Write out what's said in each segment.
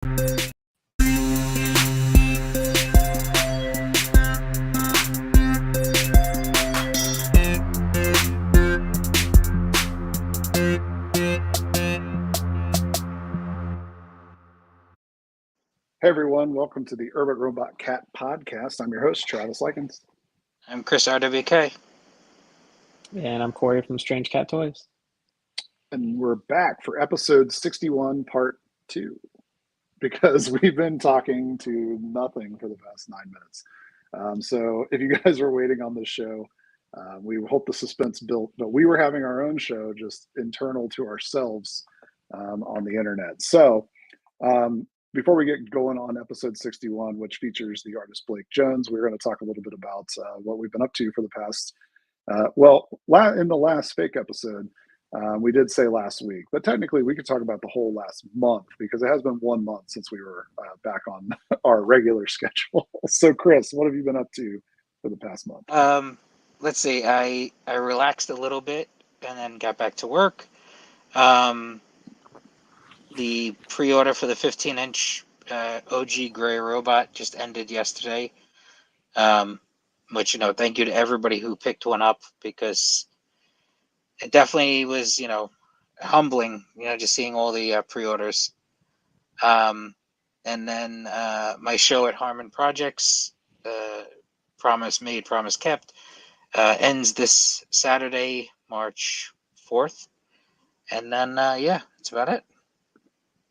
Hey everyone, welcome to the Urban Robot Cat Podcast. I'm your host, Travis Likens. I'm Chris RWK. And I'm Corey from Strange Cat Toys. And we're back for episode 61, part 2, because we've been talking to nothing for the past 9 minutes. So if you guys were waiting on this show, we hope the suspense built, but we were having our own show just internal to ourselves on the internet. So before we get going on episode 61, which features the artist Blake Jones, we're going to talk a little bit about what we've been up to for the past, in the last fake episode, we did say last week, but technically we could talk about the whole last month because it has been 1 month since we were back on our regular schedule. So Chris, what have you been up to for the past month? Let's see, I relaxed a little bit and then got back to work. The pre-order for the 15-inch OG Gray Robot just ended yesterday, which, thank you to everybody who picked one up because it definitely was, humbling, just seeing all the pre-orders. And then my show at Harmon Projects, Promise Made, Promise Kept, ends this Saturday, March 4th. And then, that's about it.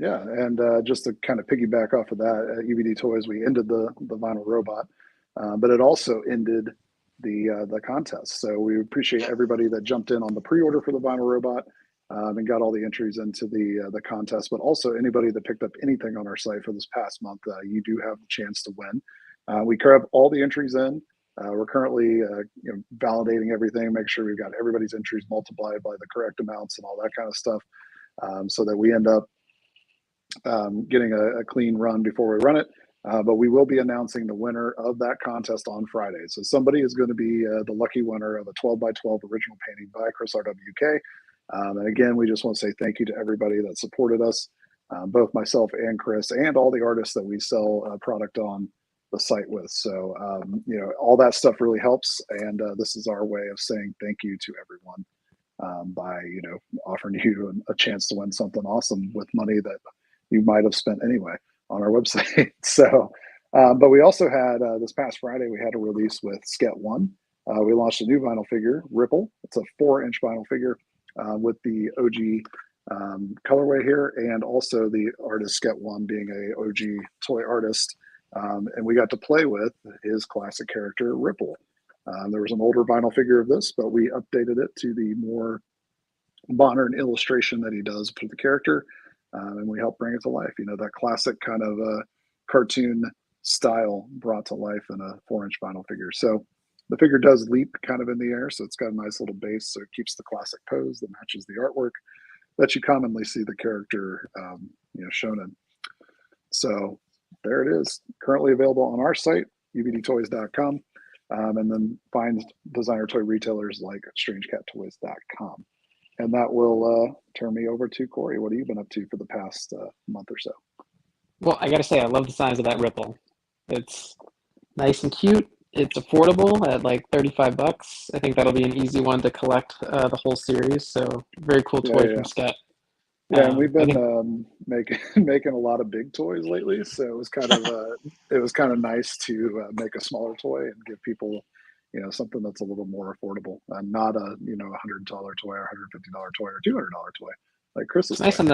Yeah, and just to kind of piggyback off of that, at UVD Toys, we ended the vinyl robot, but it also ended the contest. So we appreciate everybody that jumped in on the pre-order for the vinyl robot and got all the entries into the contest. But also anybody that picked up anything on our site for this past month, you do have the chance to win. We have all the entries in. We're currently validating everything, make sure we've got everybody's entries multiplied by the correct amounts and all that kind of stuff, so that we end up getting a clean run before we run it. But we will be announcing the winner of that contest on Friday. So somebody is going to be the lucky winner of a 12x12 original painting by Chris RWK. And again, we just want to say thank you to everybody that supported us, both myself and Chris, and all the artists that we sell product on the site with. So, all that stuff really helps. And this is our way of saying thank you to everyone by, offering you a chance to win something awesome with money that you might have spent anyway on our website. So, but we also had this past Friday, we had a release with Ep61. We launched a new vinyl figure, Ripple. It's a 4-inch vinyl figure with the OG colorway here, and also the artist Ep61 being a OG toy artist. And we got to play with his classic character, Ripple. There was an older vinyl figure of this, but we updated it to the more modern illustration that he does for the character. And we help bring it to life. That classic kind of cartoon style brought to life in a 4-inch vinyl figure. So the figure does leap kind of in the air. So it's got a nice little base. So it keeps the classic pose that matches the artwork that you commonly see the character, shown in. So there it is. Currently available on our site, uvdtoys.com. And then find designer toy retailers like strangecatttoys.com. And that will turn me over to Corey. What have you been up to for the past month or so? Well, I got to say, I love the size of that Ripple. It's nice and cute. It's affordable at like $35. I think that'll be an easy one to collect the whole series. So very cool toy from Skep. Yeah, and we've been making a lot of big toys lately. So it was kind of nice to make a smaller toy and give people something that's a little more affordable, and not a $100 toy or $150 toy or $200 toy like Chris's. Nice on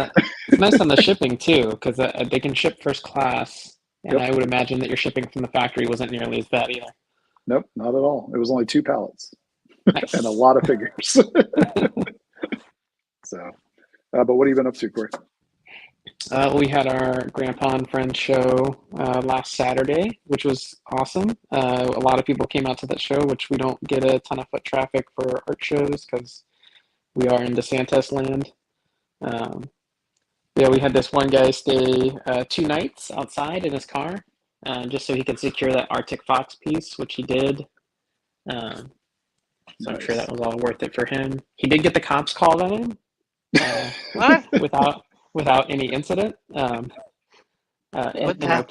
the shipping too, because they can ship first class, and I would imagine that your shipping from the factory wasn't nearly as bad either. Nope, not at all. It was only 2 pallets nice. and a lot of figures. So, but what have you been up to, Corey? We had our Grandpa and Friends show last Saturday, which was awesome. A lot of people came out to that show, which we don't get a ton of foot traffic for art shows because we are in DeSantis land. We had this one guy stay 2 nights outside in his car just so he could secure that Arctic Fox piece, which he did. So nice. I'm sure that was all worth it for him. He did get the cops called on him. What? Without any incident. What And the hell?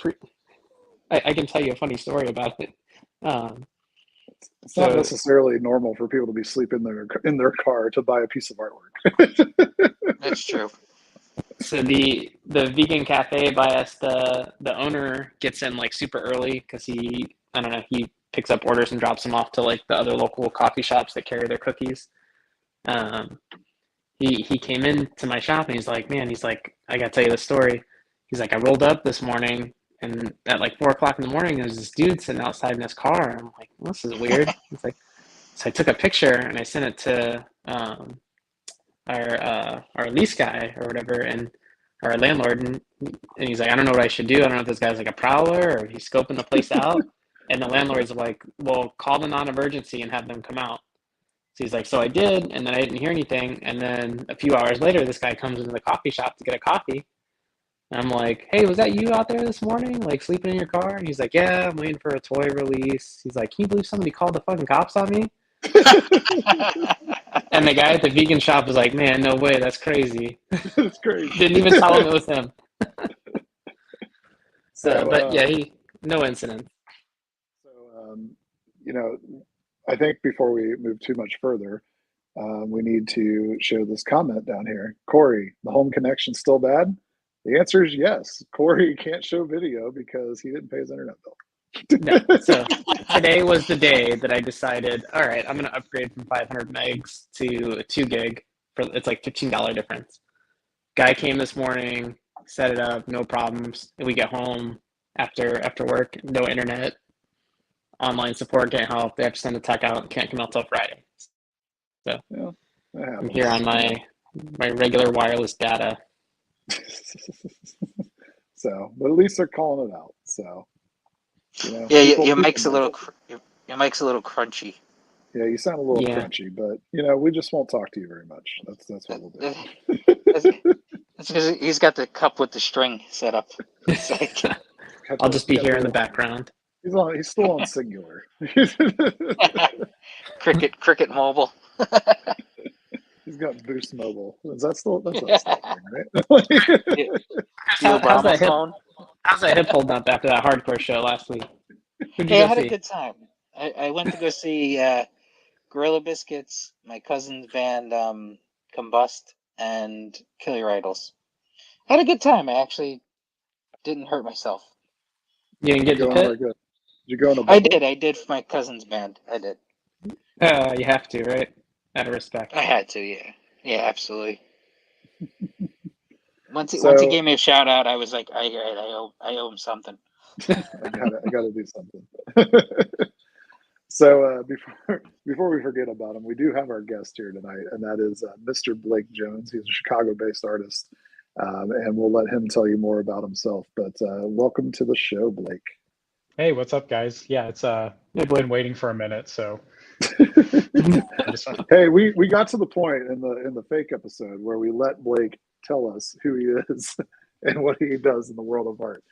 I can tell you a funny story about it. Um, It's not so necessarily normal for people to be sleeping in their car to buy a piece of artwork. That's true. so the vegan cafe by us, the owner gets in like super early because he, I don't know, he picks up orders and drops them off to like the other local coffee shops that carry their cookies. Um, he came into my shop and he's like, man, he's like, I gotta tell you this story. He's like, I rolled up this morning and at like 4 o'clock in the morning, there's this dude sitting outside in his car. And I'm like, well, this is weird. He's like, so I took a picture and I sent it to our lease guy or whatever, and our landlord, and he's like, I don't know what I should do. I don't know if this guy's like a prowler or if he's scoping the place out. And the landlord's like, well, call the non-emergency and have them come out. So he's like, so I did, and then I didn't hear anything. And then a few hours later, this guy comes into the coffee shop to get a coffee. And I'm like, hey, was that you out there this morning, like sleeping in your car? And he's like, yeah, I'm waiting for a toy release. He's like, can you believe somebody called the fucking cops on me? And the guy at the vegan shop was like, man, no way, that's crazy. It's crazy. Didn't even tell him it was him. So, So, but yeah, no incident. so you know, I think before we move too much further, we need to show this comment down here. Corey, the home connection still bad? The answer is yes. Corey can't show video because he didn't pay his internet bill. No. So today was the day that I decided, all right, I'm going to upgrade from 500 megs to 2 gig. It's like $15 difference. Guy came this morning, set it up, no problems. And we get home after work, no internet, online support can't help. They have to send a tech out, can't come out till Friday. So Yeah, that I'm here on happens. my regular wireless data. So, but at least they're calling it out. So, Yeah, people your know. your mic's a little crunchy. Yeah, you sound a little Yeah. crunchy, but we just won't talk to you very much. That's what we'll That's do. because he's got the cup with the string set up. It's like, I'll just be Got here the in the little. background. He's still on singular. cricket mobile. He's got Boost Mobile. That's not still a thing, right? the, the How's Obama that hip? phone. How's that hip holding up after that hardcore show last week? Who'd you Hey, I go had a see? good time. I went to go see Gorilla Biscuits, my cousin's band, Combust, and Kill Your Idols. I had a good time. I actually didn't hurt myself. You didn't Did you get in go the on like pit? a? Did you go on a I bubble? did. I did for my cousin's band. I did. You have to, right? Out of respect. I had to. Yeah. Yeah. Absolutely. Once he So gave me a shout out, I was like, I owe him something. I gotta do something. So before we forget about him, we do have our guest here tonight, and that is Mr. Blake Jones. He's a Chicago-based artist, and we'll let him tell you more about himself. But welcome to the show, Blake. Hey, what's up, guys? Yeah, it's Hey, Blake. been waiting for a minute, so I just Hey, we got to the point in the fake episode where we let Blake tell us who he is and what he does in the world of art.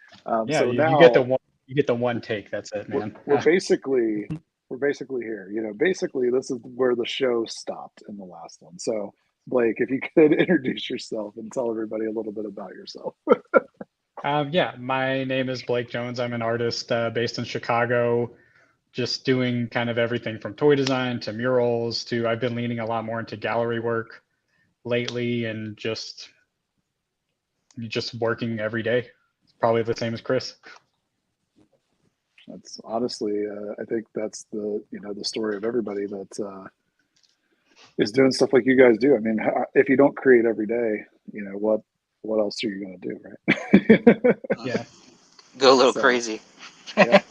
yeah, So you get the now one take. That's it, we're man. we're basically we're basically here. Basically this is where the show stopped in the last one. So Blake, if you could introduce yourself and tell everybody a little bit about yourself. Yeah, my name is Blake Jones. I'm an artist based in Chicago, just doing kind of everything from toy design to murals to I've been leaning a lot more into gallery work lately and just working every day. It's probably the same as Chris. That's honestly, I think that's the story of everybody that is doing stuff like you guys do. I mean, if you don't create every day, what else are you going to do, right? Yeah. Go a little So, crazy. yeah.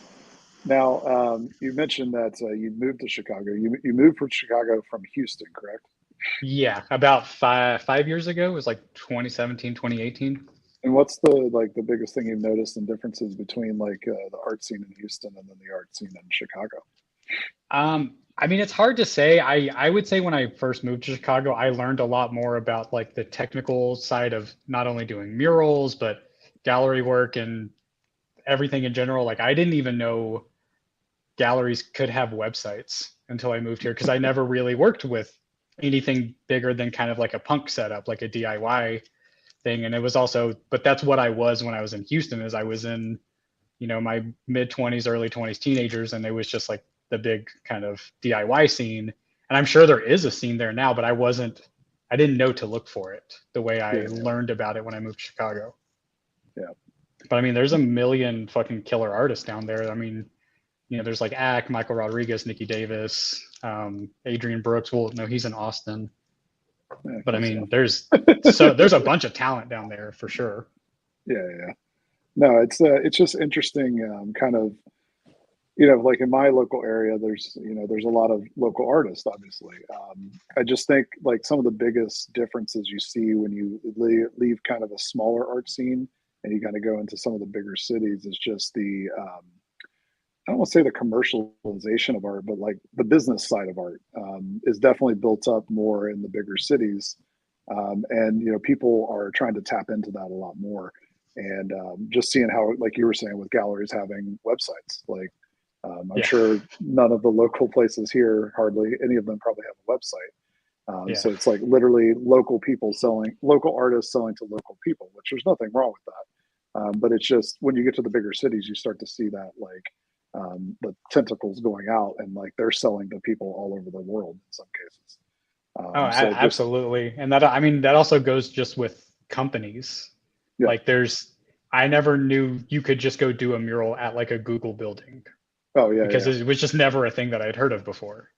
Now, you mentioned that you moved to Chicago. You moved from Chicago from Houston, correct? Yeah, about five years ago, it was like 2017, 2018. And what's the biggest thing you've noticed in differences between the art scene in Houston and then the art scene in Chicago? I mean, it's hard to say. I would say when I first moved to Chicago, I learned a lot more about like the technical side of not only doing murals, but gallery work and everything in general. Like I didn't even know galleries could have websites until I moved here because I never really worked with anything bigger than kind of like a punk setup, like a DIY thing. And it was also, but that's what I was when I was in Houston, is I was in, you know, my mid-20s, early 20s teenagers, and it was just like the big kind of DIY scene. And I'm sure there is a scene there now, but I didn't know to look for it the way I learned about it when I moved to Chicago. Yeah. But I mean, there's a million fucking killer artists down there. I mean, you know, there's like Ack, Michael Rodriguez, Nikki Davis, Adrian Brooks. Well, no, he's in Austin. Yeah, but I mean, there's a bunch of talent down there for sure. Yeah. No, it's just interesting, kind of, you know, like in my local area, there's a lot of local artists, obviously. I just think like some of the biggest differences you see when you leave kind of a smaller art scene and you kind of go into some of the bigger cities is just I don't want to say the commercialization of art, but like the business side of art is definitely built up more in the bigger cities. And, you know, people are trying to tap into that a lot more. And just seeing how, like you were saying, with galleries having websites, like I'm sure none of the local places here, hardly any of them probably have a website. So it's like literally local artists selling to local people, which there's nothing wrong with that. But it's just when you get to the bigger cities, you start to see that like the tentacles going out and like they're selling to people all over the world in some cases. Absolutely. And that, I mean, that also goes just with companies. Yeah. Like I never knew you could just go do a mural at like a Google building. Oh yeah. Because it was just never a thing that I'd heard of before.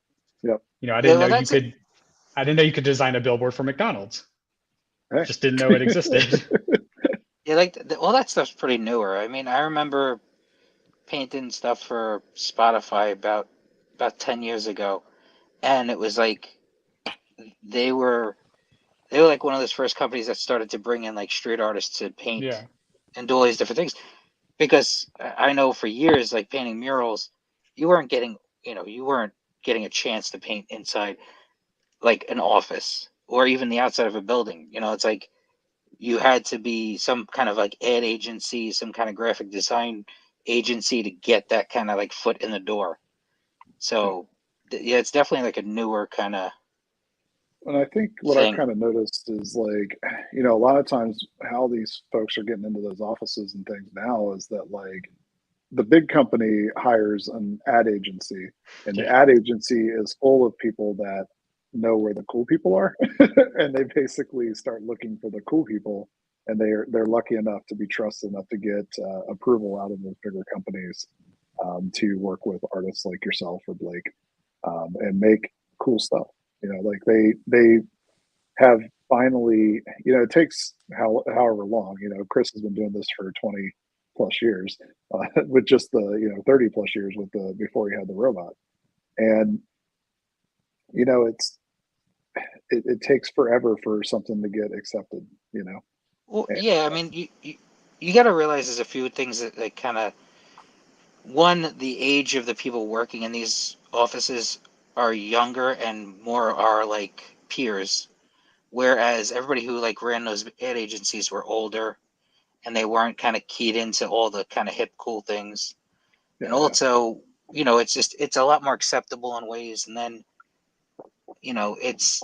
Yep. You know, I didn't know you could design a billboard for McDonald's. Hey. Just didn't know it existed. Yeah, like that stuff's pretty newer. I mean, I remember painting stuff for Spotify about 10 years ago, and it was like they were like one of those first companies that started to bring in like street artists to paint and do all these different things. Because I know for years, like painting murals, you weren't getting a chance to paint inside like an office or even the outside of a building. You know, it's like you had to be some kind of like ad agency, some kind of graphic design agency to get that kind of like foot in the door. So yeah, it's definitely like a newer kind of. And I think what I've kind of noticed is like, you know, a lot of times how these folks are getting into those offices and things now is that like the big company hires an ad agency and the ad agency is full of people that know where the cool people are and they basically start looking for the cool people and they're lucky enough to be trusted enough to get approval out of those bigger companies to work with artists like yourself or Blake and make cool stuff. You know, like they have finally, you know, it takes however long, you know, Chris has been doing this for 20 plus years with just the 30 plus years with before he had the robot. And you know, it takes forever for something to get accepted, you know. Well, yeah, I mean, you got to realize there's a few things that kind of, one, the age of the people working in these offices are younger and more are like peers, whereas everybody who like ran those ad agencies were older and they weren't kind of keyed into all the kind of hip cool things. And also, you know, it's a lot more acceptable in ways. And then, you know, it's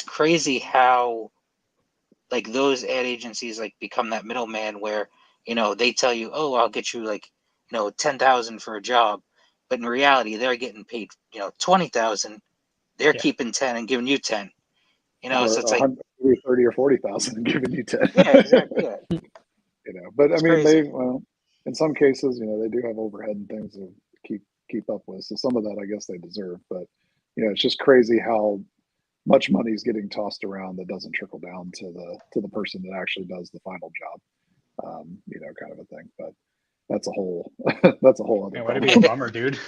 crazy how like those ad agencies like become that middleman where, you know, they tell you, oh, I'll get you like, you know, 10,000 for a job, but in reality they're getting paid, you know, 20,000. They're keeping 10 and giving you 10. You know, or so it's like 30 or 40,000 and giving you 10. Yeah, exactly. Yeah. You know, but It's I mean, crazy. in some cases, you know, they do have overhead and things to keep up with. So some of that, I guess, they deserve. But you know, it's just crazy how much money is getting tossed around that doesn't trickle down to the person that actually does the final job. You know, kind of a thing. But that's a whole other. Man, would it be a bummer, dude?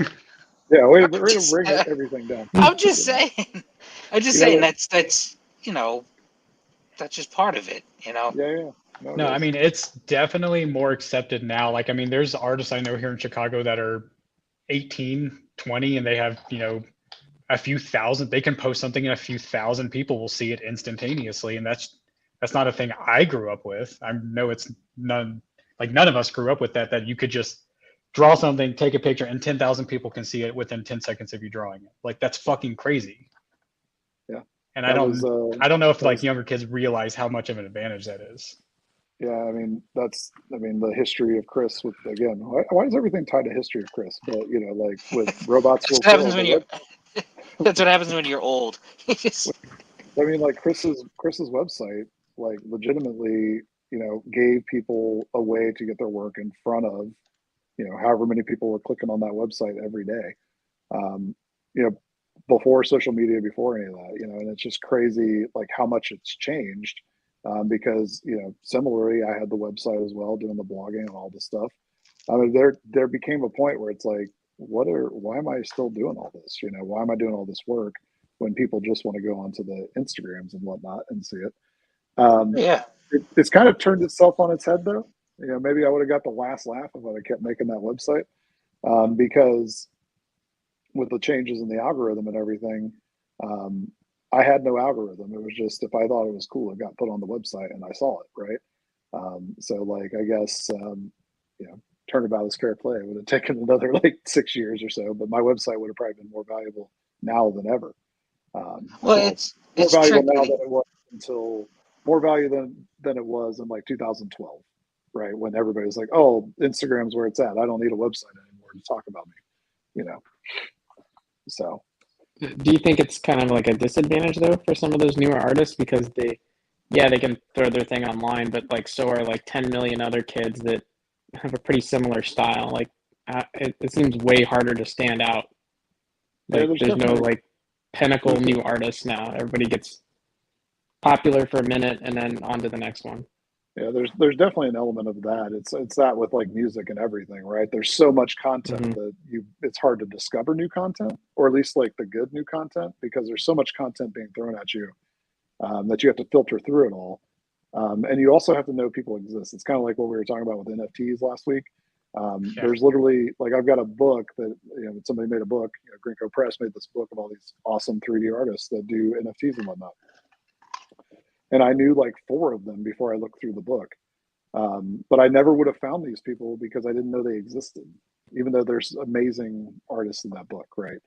Yeah, we're gonna bring everything down. I'm just saying. I'm just saying that's you know, that's just part of it. You know. Yeah. No, I mean, it's definitely more accepted now. Like, I mean, there's artists I know here in Chicago that are 18, 20, and they have, you know, a few thousand. They can post something and a few thousand people will see it instantaneously. And that's not a thing I grew up with. I know it's none of us grew up with that you could just draw something, take a picture, and 10,000 people can see it within 10 seconds of you drawing it. Like, that's fucking crazy. Yeah. And That was I don't know if that like was younger kids realize how much of an advantage that is. yeah. I mean, the history of Chris with again. Why is everything tied to history of Chris? But like with robots That's will what happens kill the when you're. web. That's what happens when you're old. You just- I mean, like Chris's website, like legitimately, gave people a way to get their work in front of, however many people were clicking on that website every day. Um, you know, before social media, before any of that, and it's just crazy, like how much it's changed. Because similarly, I had the website as well, doing the blogging and all this stuff. I mean, there became a point where it's like, why am I still doing all this? Why am I doing all this work when people just want to go onto the Instagrams and whatnot and see it? Um, yeah. it's kind of turned itself on its head, though. Maybe I would have got the last laugh if I kept making that website, because with the changes in the algorithm and everything, um, I had no algorithm. It was just if I thought it was cool, it got put on the website and I saw it, right? So like I guess turnabout is fair play. It would have taken another like 6 years or so, but my website would have probably been more valuable now than ever. Well, Well, more it's valuable now tricky. than it was until more value than it was in like 2012, right? When everybody was like, "Oh, Instagram's where it's at. I don't need a website anymore to talk about me," you know. So Do you think it's kind of like a disadvantage though for some of those newer artists because they can throw their thing online, but like so are like 10 million other kids that have a pretty similar style. Like it seems way harder to stand out. yeah, Like there's there's no definitely like pinnacle there's new artists now. Everybody gets popular for a minute and then on to the next one. yeah, there's definitely an element of that. It's that with like music and everything, right? There's so much content Hmm. that it's hard to discover new content, or at least like the good new content, because there's so much content being thrown at you, that you have to filter through it all. And you also have to know people exist. It's kind of like what we were talking about with NFTs last week. Yeah. There's literally like I've got a book that somebody made a book. Grinko Press made this book of all these awesome 3D artists that do NFTs and whatnot. And I knew like four of them before I looked through the book. But I never would have found these people because I didn't know they existed, even though there's amazing artists in that book, right?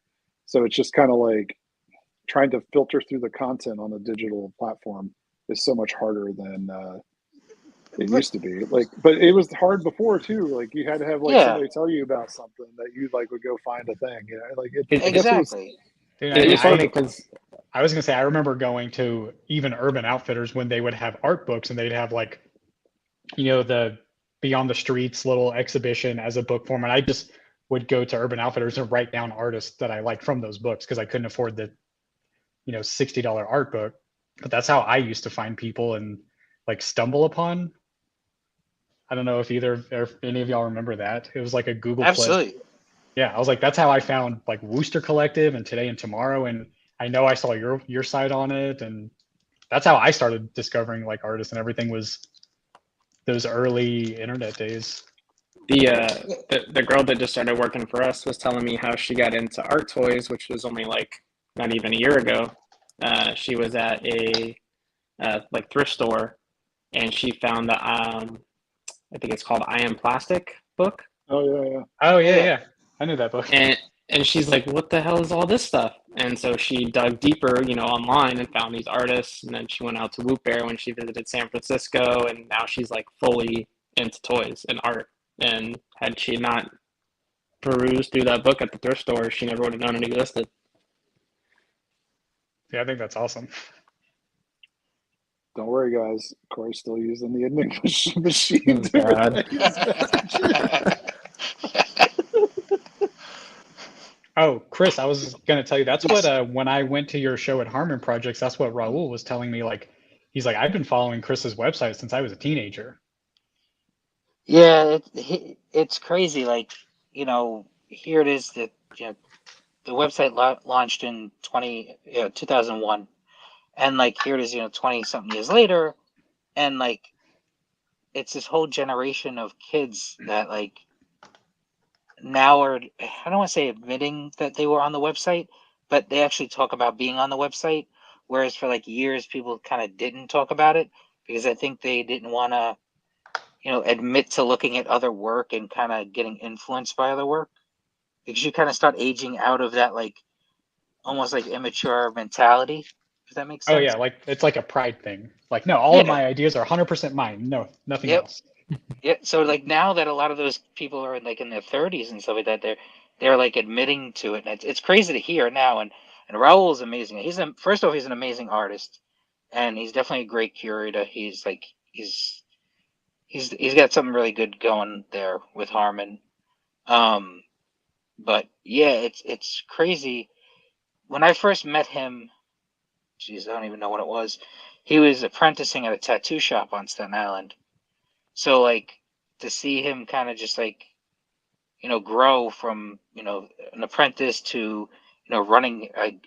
So it's just kind of like trying to filter through the content on a digital platform is so much harder than it But used to be. Like, but it was hard before too. Like you had to have like yeah, somebody tell you about something that you like would go find a thing. Like it. It, I guess it was exactly. Dude, it it's was hard funny to. because I was gonna say I remember going to even Urban Outfitters when they would have art books and they'd have like, the Beyond the Streets little exhibition as a book form. And I just would go to Urban Outfitters and write down artists that I liked from those books because I couldn't afford the, $60 art book. But that's how I used to find people and like stumble upon. I don't know if either or if any of y'all remember that. It was like a Google Play. Absolutely. Yeah, I was like, that's how I found like Wooster Collective and Today and Tomorrow. And I know I saw your site on it. And that's how I started discovering like artists and everything was those early internet days. the girl that just started working for us was telling me how she got into art toys, which was only like not even a year ago. She was at a like thrift store and she found the I think it's called I Am Plastic book, Oh yeah, yeah. Oh Oh yeah, yeah. yeah. I knew that book. and she's like, "What the hell is all this stuff?" And so she dug deeper, online and found these artists. And then she went out to Whoop Bear when she visited San Francisco, and now she's like fully into toys and art. And had she not perused through that book at the thrift store, she never would have known it existed. Yeah, I think that's awesome. Don't worry, guys. Corey's still using the Enigma machine Oh, to God. relay his messages. Oh, Chris, I was gonna tell you that's what when I went to your show at Harmon Projects, that's what Raul was telling me. Like, he's like, I've been following Chris's website since I was a teenager. Yeah, it's crazy. Like, here it is that the website launched in 2001, and like here it is, 20 something years later, and like it's this whole generation of kids that like now are, I don't want to say admitting that they were on the website, but they actually talk about being on the website, whereas for like years people kind of didn't talk about it because I think they didn't want to admit to looking at other work and kind of getting influenced by other work, because you kind of start aging out of that like almost like immature mentality. If that makes Oh sense. yeah, like it's like a pride thing. Like, no, all of my ideas are 100% mine. No, nothing Yep. else. Yeah. So like now that a lot of those people are like in their 30s and stuff like that, they're like admitting to it, and it's crazy to hear now. And Raul is amazing. First off, he's an amazing artist, and he's definitely a great curator. He's got something really good going there with Harmon. But yeah, it's crazy. When I first met him, geez, I don't even know when it was. He was apprenticing at a tattoo shop on Staten Island. So like to see him kind of just like grow from an apprentice to running a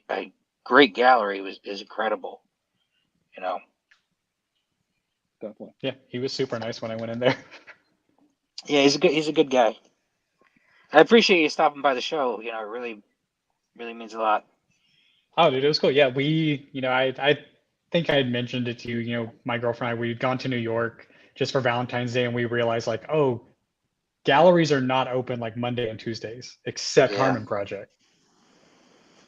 great gallery is incredible. You know. Definitely. Yeah, he was super nice when I went in there. Yeah, he's a good guy. I appreciate you stopping by the show. It really means a lot. Oh, dude, it was cool. Yeah, I think I had mentioned it to you. My girlfriend and I, we'd gone to New York just for Valentine's Day, and we realized like, oh, galleries are not open like Monday and Tuesdays, except Yeah. Harmon Project.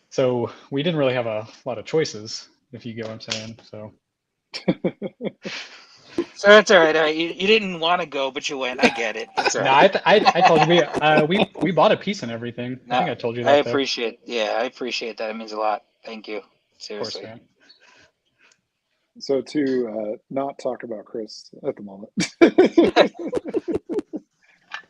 So we didn't really have a lot of choices, if you get what I'm saying. So So that's all right. All right. You didn't want to go, but you went. I get it. It's all no, right. I told you we bought a piece and everything. I No, think I told you I that though. Of appreciate. Yeah, I appreciate that. It means a lot. Thank you. course, Seriously. man. So to not talk about Chris at the moment.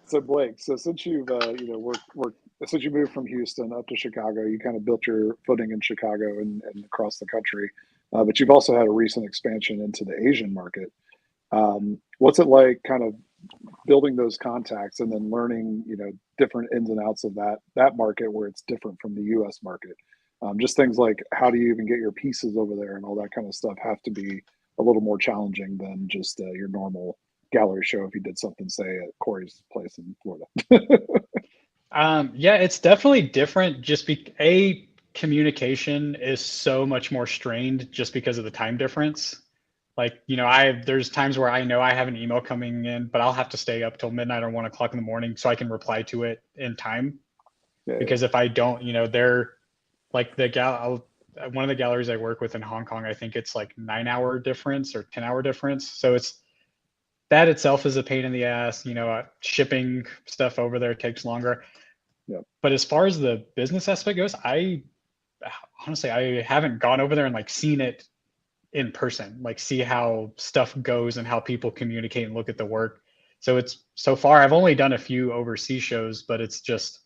So Blake, so since you've worked since you moved from Houston up to Chicago, you kind of built your footing in Chicago and across the country, but you've also had a recent expansion into the Asian market. What's it like, kind of building those contacts and then learning, different ins and outs of that market where it's different from the U.S. market? Just things like how do you even get your pieces over there and all that kind of stuff have to be a little more challenging than just your normal gallery show if you did something, say, at Corey's place in Florida. Yeah, it's definitely different. Communication is so much more strained just because of the time difference. Like, there's times where I know I have an email coming in, but I'll have to stay up till midnight or 1 o'clock in the morning so I can reply to it in time. Yeah, Because if I don't, they're like one of the galleries I work with in Hong Kong, I think it's like 9 hour difference or 10 hour difference. So that itself is a pain in the ass. Shipping stuff over there takes longer. yeah. But as far as the business aspect goes, I honestly I haven't gone over there and like seen it in person, like see how stuff goes and how people communicate and look at the work. So far I've only done a few overseas shows, but it's just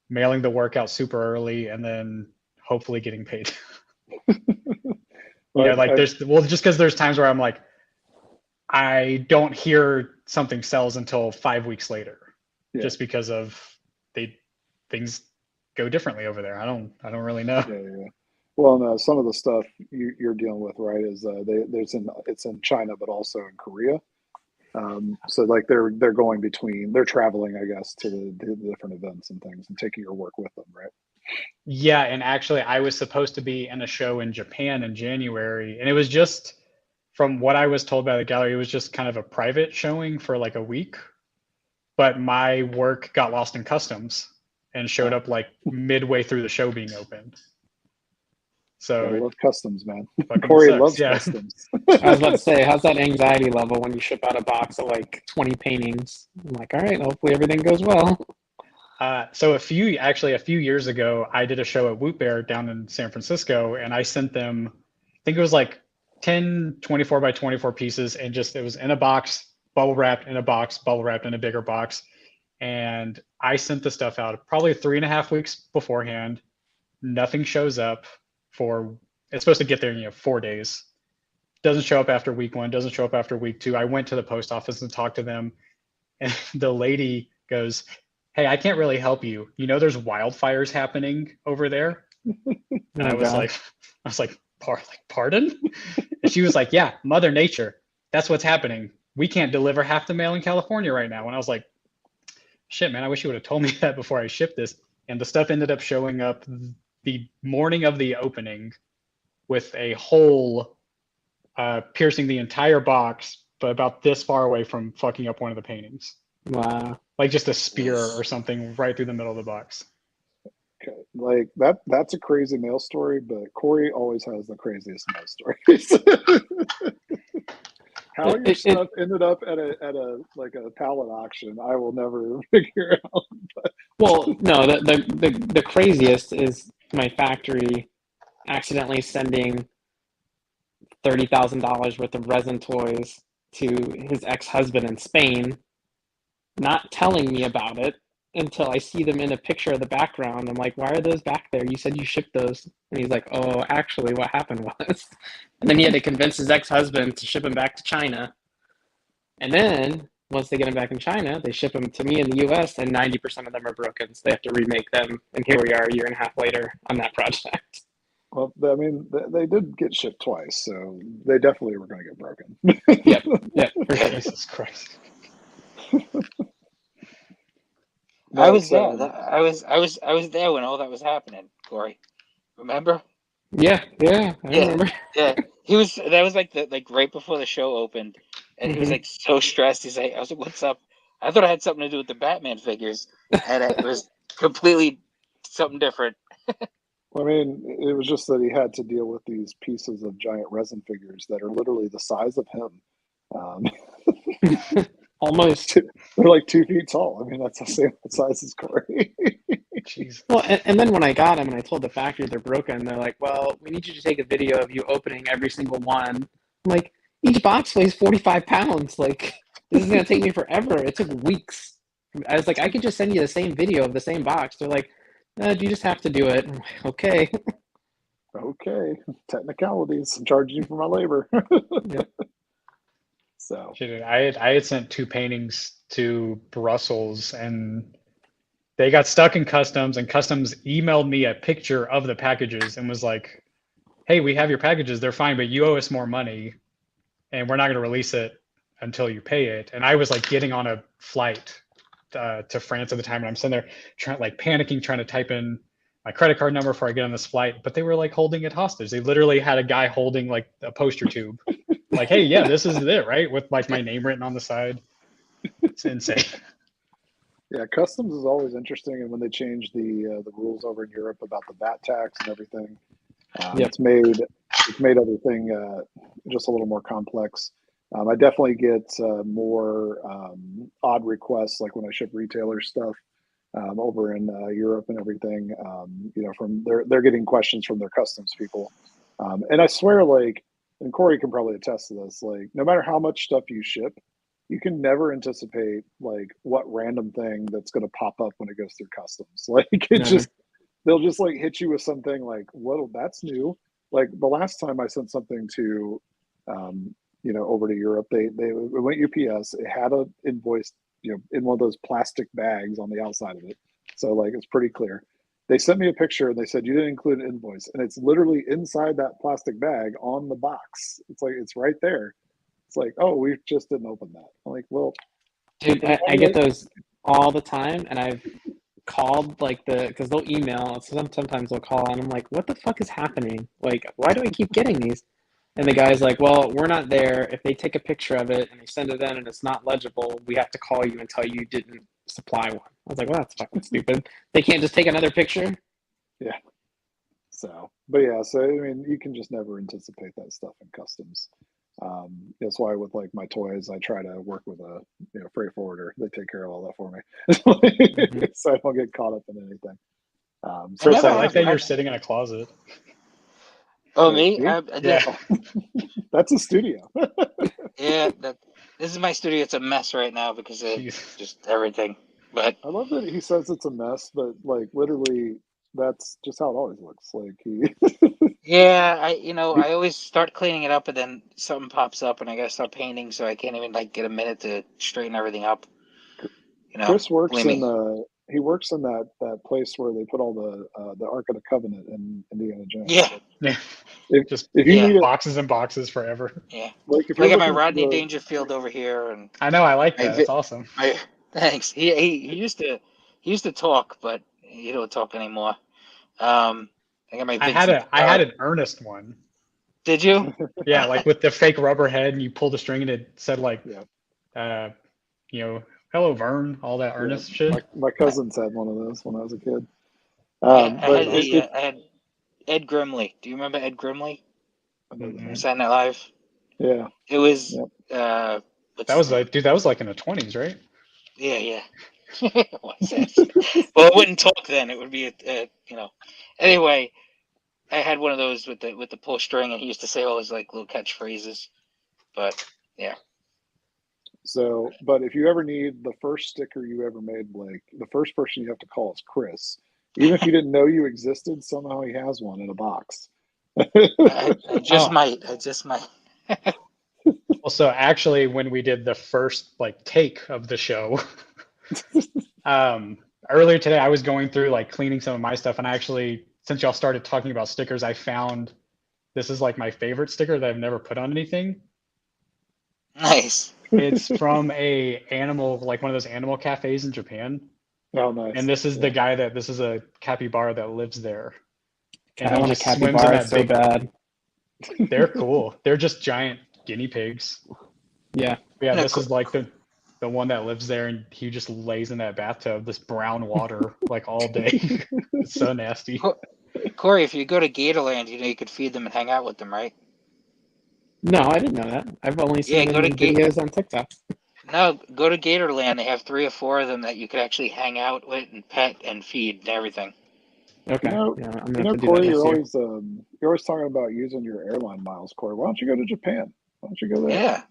mailing the work out super early and then hopefully getting paid. Well, Just because there's times where I'm like, I don't hear something sells until 5 weeks later, yeah. just because of things go differently over there. I don't really know. Yeah. Well, no, some of the stuff you're dealing with, right, is it's in China, but also in Korea. So like they're going between, they're traveling, I guess, to the different events and things and taking your work with them, right? Yeah, and actually I was supposed to be in a show in Japan in January, and it was just, from what I was told by the gallery, it was just kind of a private showing for like a week. But my work got lost in customs and showed up like midway through the show being opened. Gotta So love customs, man. fucking Corey sucks. loves Yeah. customs. I was about to say, how's that anxiety level when you ship out a box of like 20 paintings? I'm like, all right, hopefully everything goes well. So a few years ago, I did a show at Woot Bear down in San Francisco, and I sent them, I think it was like 10 24 by 24 pieces, and just it was in a box, bubble wrapped in a box, bubble wrapped in a bigger box. And I sent the stuff out probably 3.5 weeks beforehand. Nothing shows up it's supposed to get there in 4 days. Doesn't show up after week one, doesn't show up after week two. I went to the post office and talked to them, and the lady goes, "Hey, I can't really help you. There's wildfires happening over there." And Oh God. I was like, pardon? And she was like, "Yeah, Mother Nature. That's what's happening. We can't deliver half the mail in California right now." And I was like, shit, man, I wish you would have told me that before I shipped this. And the stuff ended up showing up the morning of the opening with a hole piercing the entire box, but about this far away from fucking up one of the paintings. Wow. Like just a spear or something right through the middle of the box. Okay, like that's a crazy mail story, but Corey always has the craziest mail stories. How your stuff ended up at a like a pallet auction, I will never figure out. Well, no, the craziest is my factory accidentally sending $30,000 worth of resin toys to his ex-husband in Spain, not telling me about it until I see them in a picture of the background. I'm like, why are those back there? You said you shipped those. And he's like, oh, actually, what happened was. And then he had to convince his ex-husband to ship them back to China. And then once they get them back in China, they ship them to me in the US, and 90% of them are broken. So they have to remake them. And here we are a year and a half later on that project. Well, I mean, they did get shipped twice, so they definitely were going to get broken. Yep, for sure. Jesus Christ. I was there. So, I was there when all that was happening, Corey. Remember? Yeah, I remember. Yeah. That was like right before the show opened, and he was like so stressed. He's like, I was like, "What's up?" I thought it had something to do with the Batman figures, and it was completely something different. I mean, it was just that he had to deal with these pieces of giant resin figures that are literally the size of him. Almost. They're like 2 feet tall. I mean, that's the same size as Corey. Jeez. Well, and then when I got them and I told the factory they're broken, they're like, well, we need you to take a video of you opening every single one. I'm like, each box weighs 45 pounds. Like, this is going to take me forever. It took weeks. I was like, I could just send you the same video of the same box. They're like, no, you just have to do it. I'm like, okay. Okay, technicalities. I'm charging you for my labor. Yep. So Shit, I had sent 2 paintings to Brussels, and they got stuck in customs, and customs emailed me a picture of the packages and was like, hey, we have your packages, they're fine, but you owe us more money, and we're not going to release it until you pay it. And I was like getting on a flight to France at the time, and I'm sitting there panicking, trying to type in my credit card number before I get on this flight, but they were like holding it hostage. They literally had a guy holding like a poster tube, like, hey, yeah, this is it, right? With like my name written on the side. It's insane. yeah, customs is always interesting, and when they change the rules over in Europe about the VAT tax and everything, Yep. it's made everything just a little more complex. I definitely get more odd requests, like when I ship retailer stuff over in Europe and everything. From they're getting questions from their customs people, and I swear, like, and Corey can probably attest to this. Like, no matter how much stuff you ship, you can never anticipate like what random thing that's going to pop up when it goes through customs. Like, they'll just like hit you with something like, "Whoa, that's new." Like the last time I sent something to, over to Europe, it went UPS. It had an invoice, in one of those plastic bags on the outside of it, so like it's pretty clear. They sent me a picture and they said you didn't include an invoice, and it's literally inside that plastic bag on the box. It's like it's right there. It's like, oh, we just didn't open that. I'm like, well, Dude, I get those all the time, and I've called because they'll email, sometimes they'll call, and I'm like, what the fuck is happening? Like, why do I keep getting these? And the guy's like, well, we're not there. If they take a picture of it and they send it in and it's not legible, we have to call you and tell you didn't supply one. I was like, well, that's fucking stupid. They can't just take another picture? Yeah. So, but yeah, so I mean, you can just never anticipate that stuff in customs. That's why with like my toys, I try to work with a freight forwarder. They take care of all that for me, so I don't get caught up in anything. Chris, I like that you're sitting in a closet. Oh, me? Yeah. That's a studio. Yeah, this is my studio. It's a mess right now because of just everything. But I love that he says it's a mess, but like literally, that's just how it always looks. Like he. yeah, I always start cleaning it up, and then something pops up, and I gotta start painting, so I can't even like get a minute to straighten everything up. Chris works in that place where they put all the Ark of the Covenant in Indiana Jones. Yeah. If you need boxes and boxes forever. Yeah. Like if I you're got my Rodney Dangerfield over here, and I know, I like that. It's awesome. Thanks. He used to talk, but he don't talk anymore. I got my Vincent. I had an Ernest one. Did you? Yeah, like with the fake rubber head, and you pull the string, and it said like, hello Vern, all that Ernest shit. My cousins had one of those when I was a kid. But I had Ed Grimley. Do you remember Ed Grimley from Mm-mm. Saturday Night Live? yeah, It was yep. what's That his was name? like, dude, that was like in the 20s, right? Yeah. What's that? Well, it wouldn't talk then. It would be Anyway, I had one of those with the pull string, and he used to say all his like little catchphrases. But yeah, So, but if you ever need the first sticker you ever made, Blake, the first person you have to call is Chris. Even if you didn't know you existed, somehow he has one in a box. I just Oh, might. I just might. well, so actually, when we did the first like take of the show, earlier today, I was going through like cleaning some of my stuff, and I actually, since y'all started talking about stickers, I found this is like my favorite sticker that I've never put on anything. Nice. It's from a animal, like one of those animal cafes in Japan. Oh, nice. And this is the Yeah. guy this is a capybara that lives there. God, And I he want a just swims in capybara that so big, bad. they're cool. They're just giant guinea pigs. Yeah. But yeah, No, this is like the one that lives there, and he just lays in that bathtub, this brown water, like all day. It's so nasty. Corey, if you go to Gatorland, you could feed them and hang out with them, right? No, I didn't know that. I've only Yeah, seen them in videos on TikTok. No, go to Gatorland. They have 3 or 4 of them that you could actually hang out with and pet and feed and everything. Okay. Yeah, I'm gonna have to do that Corey, next year. you're always talking about using your airline miles, Corey. Why don't you go to Japan? Why don't you go there Yeah.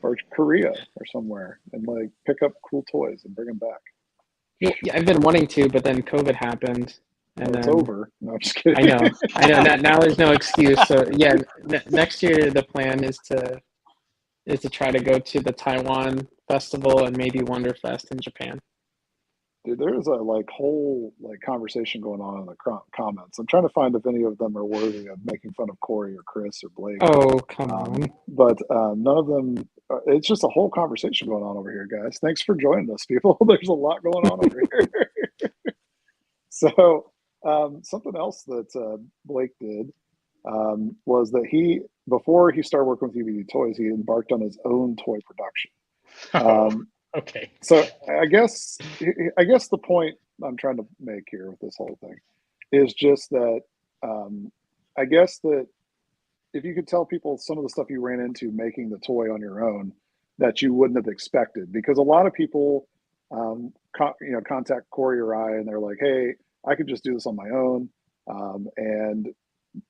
or Korea or somewhere and like pick up cool toys and bring them back? Well, yeah, I've been wanting to, but then COVID happened, and Well, it's then over. No, I'm just kidding. I know. Now there's no excuse. So yeah, next year the plan is to try to go to the Taiwan festival and maybe Wonderfest in Japan. Dude, there's a like whole like conversation going on in the comments. I'm trying to find if any of them are worthy of making fun of Corey or Chris or Blake. Oh, come on. But none of them. It's just a whole conversation going on over here, guys. Thanks for joining us, people. There's a lot going on over here. So something else that Blake did was that before he started working with UBD Toys, he embarked on his own toy production. Oh, okay. So I guess the point I'm trying to make here with this whole thing is just that I guess that if you could tell people some of the stuff you ran into making the toy on your own that you wouldn't have expected, because a lot of people contact Corey or I and they're like, hey, I could just do this on my own, and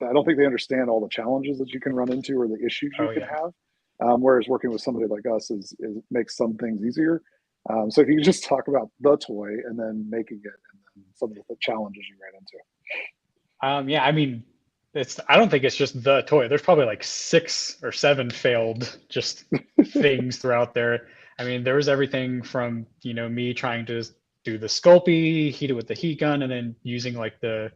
I don't think they understand all the challenges that you can run into or the issues you Oh can yeah. have. Whereas working with somebody like us is makes some things easier. So if you could just talk about the toy and then making it and then some of the challenges you ran into. Yeah, I mean, I don't think it's just the toy. There's probably like 6 or 7 failed just things throughout there. I mean, there was everything from, me trying to do the Sculpey, heat it with the heat gun, and then using like the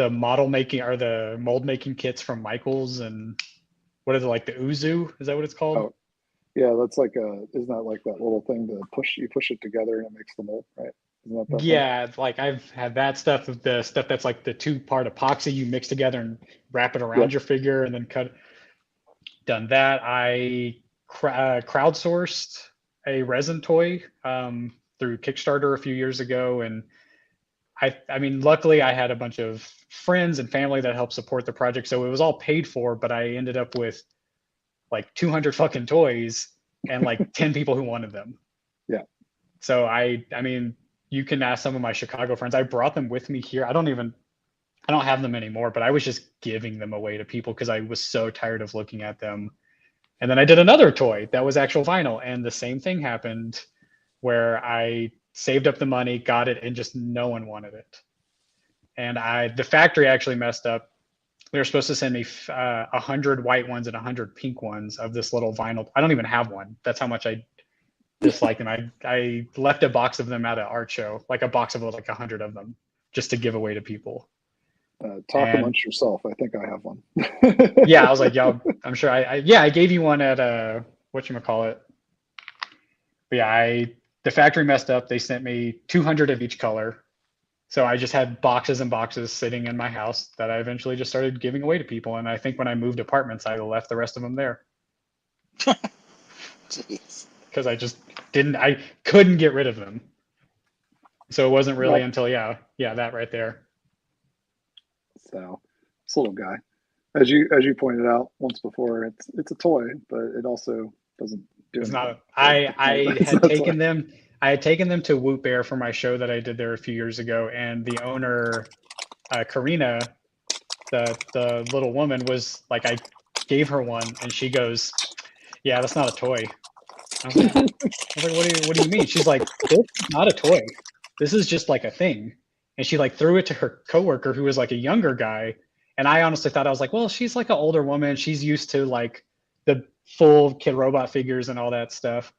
model making or the mold making kits from Michaels, and what is it, like the Uzu? Is that what it's called? Oh, yeah, that's like isn't that like that little thing to push it together and it makes the mold, right? Isn't that thing? Yeah, like I've had that stuff, with the stuff that's like the 2-part epoxy you mix together and wrap it around Yep. your figure and then cut. Done that. I crowdsourced a resin toy through Kickstarter a few years ago, and I mean, luckily I had a bunch of friends and family that helped support the project, so it was all paid for. But I ended up with like 200 fucking toys and like 10 people who wanted them. Yeah. So I mean, you can ask some of my Chicago friends. I brought them with me here. I don't have them anymore, but I was just giving them away to people because I was so tired of looking at them. And then I did another toy that was actual vinyl, and the same thing happened where I saved up the money, got it, and just no one wanted it. And the factory actually messed up. They were supposed to send me 100 white ones and 100 pink ones of this little vinyl. I don't even have one. That's how much I dislike them. I left a box of them at an art show, like a box of like 100 of them, just to give away to people. Talk amongst yourself. I think I have one. Yeah, I was like, yo, I'm sure I gave you one at whatchamacallit. But yeah, the factory messed up. They sent me 200 of each color. So I just had boxes and boxes sitting in my house that I eventually just started giving away to people. And I think when I moved apartments, I left the rest of them there. Jeez. Because I couldn't get rid of them. So it wasn't really until, that right there. So this little guy, as you pointed out once before, it's a toy, but it also doesn't do It's anything. not. I It's had not a taken toy. them. I had taken them to Whoop Bear for my show that I did there a few years ago, and the owner, Karina, the little woman, was like, I gave her one, and she goes, "Yeah, that's not a toy." I was like, what do you mean? She's like, "This is not a toy. This is just like a thing." And she like threw it to her coworker who was like a younger guy. And I honestly thought, I was like, well, she's like an older woman. She's used to like the full Kid Robot figures and all that stuff.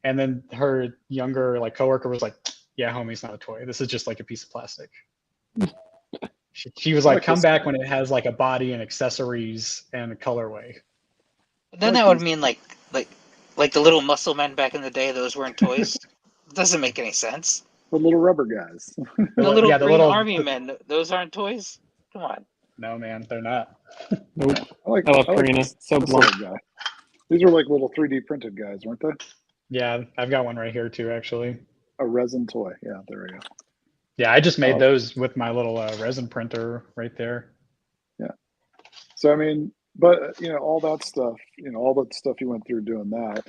And then her younger like coworker was like, "Yeah, homie, it's not a toy. This is just like a piece of plastic." She was I like, like "Come this back guy. when it has like a body and accessories and a colorway." I Then like that would these mean like the little muscle men back in the day. Those weren't toys. Doesn't make any sense. the little rubber guys. The little Yeah, the green little. army men. Those aren't toys. Come on. No, man, they're not. Nope. I I love like Karina. So this blunt. little guy. These are like little 3D printed guys, weren't they? Yeah, I've got one right here too, actually. A resin toy. Yeah, there we go. Yeah, I just made Oh, those with my little resin printer right there. yeah. So I mean, but all that stuff, all that stuff you went through doing that,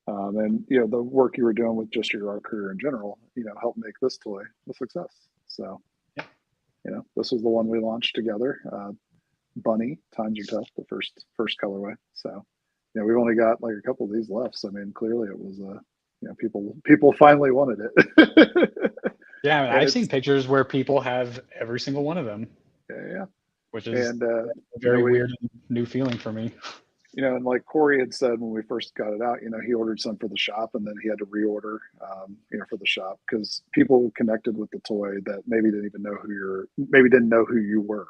and the work you were doing with just your art career in general, helped make this toy a success. So, Yeah. this was the one we launched together. Bunny, Times Are Tough, the first colorway. So, we've only got like a couple of these left. So I mean, clearly it was people finally wanted it. Yeah, I mean, And I've seen it's pictures where people have every single one of them, yeah, which is and a very weird and new feeling for me. and like Corey had said when we first got it out, he ordered some for the shop and then he had to reorder, for the shop because people connected with the toy that maybe didn't know who you were,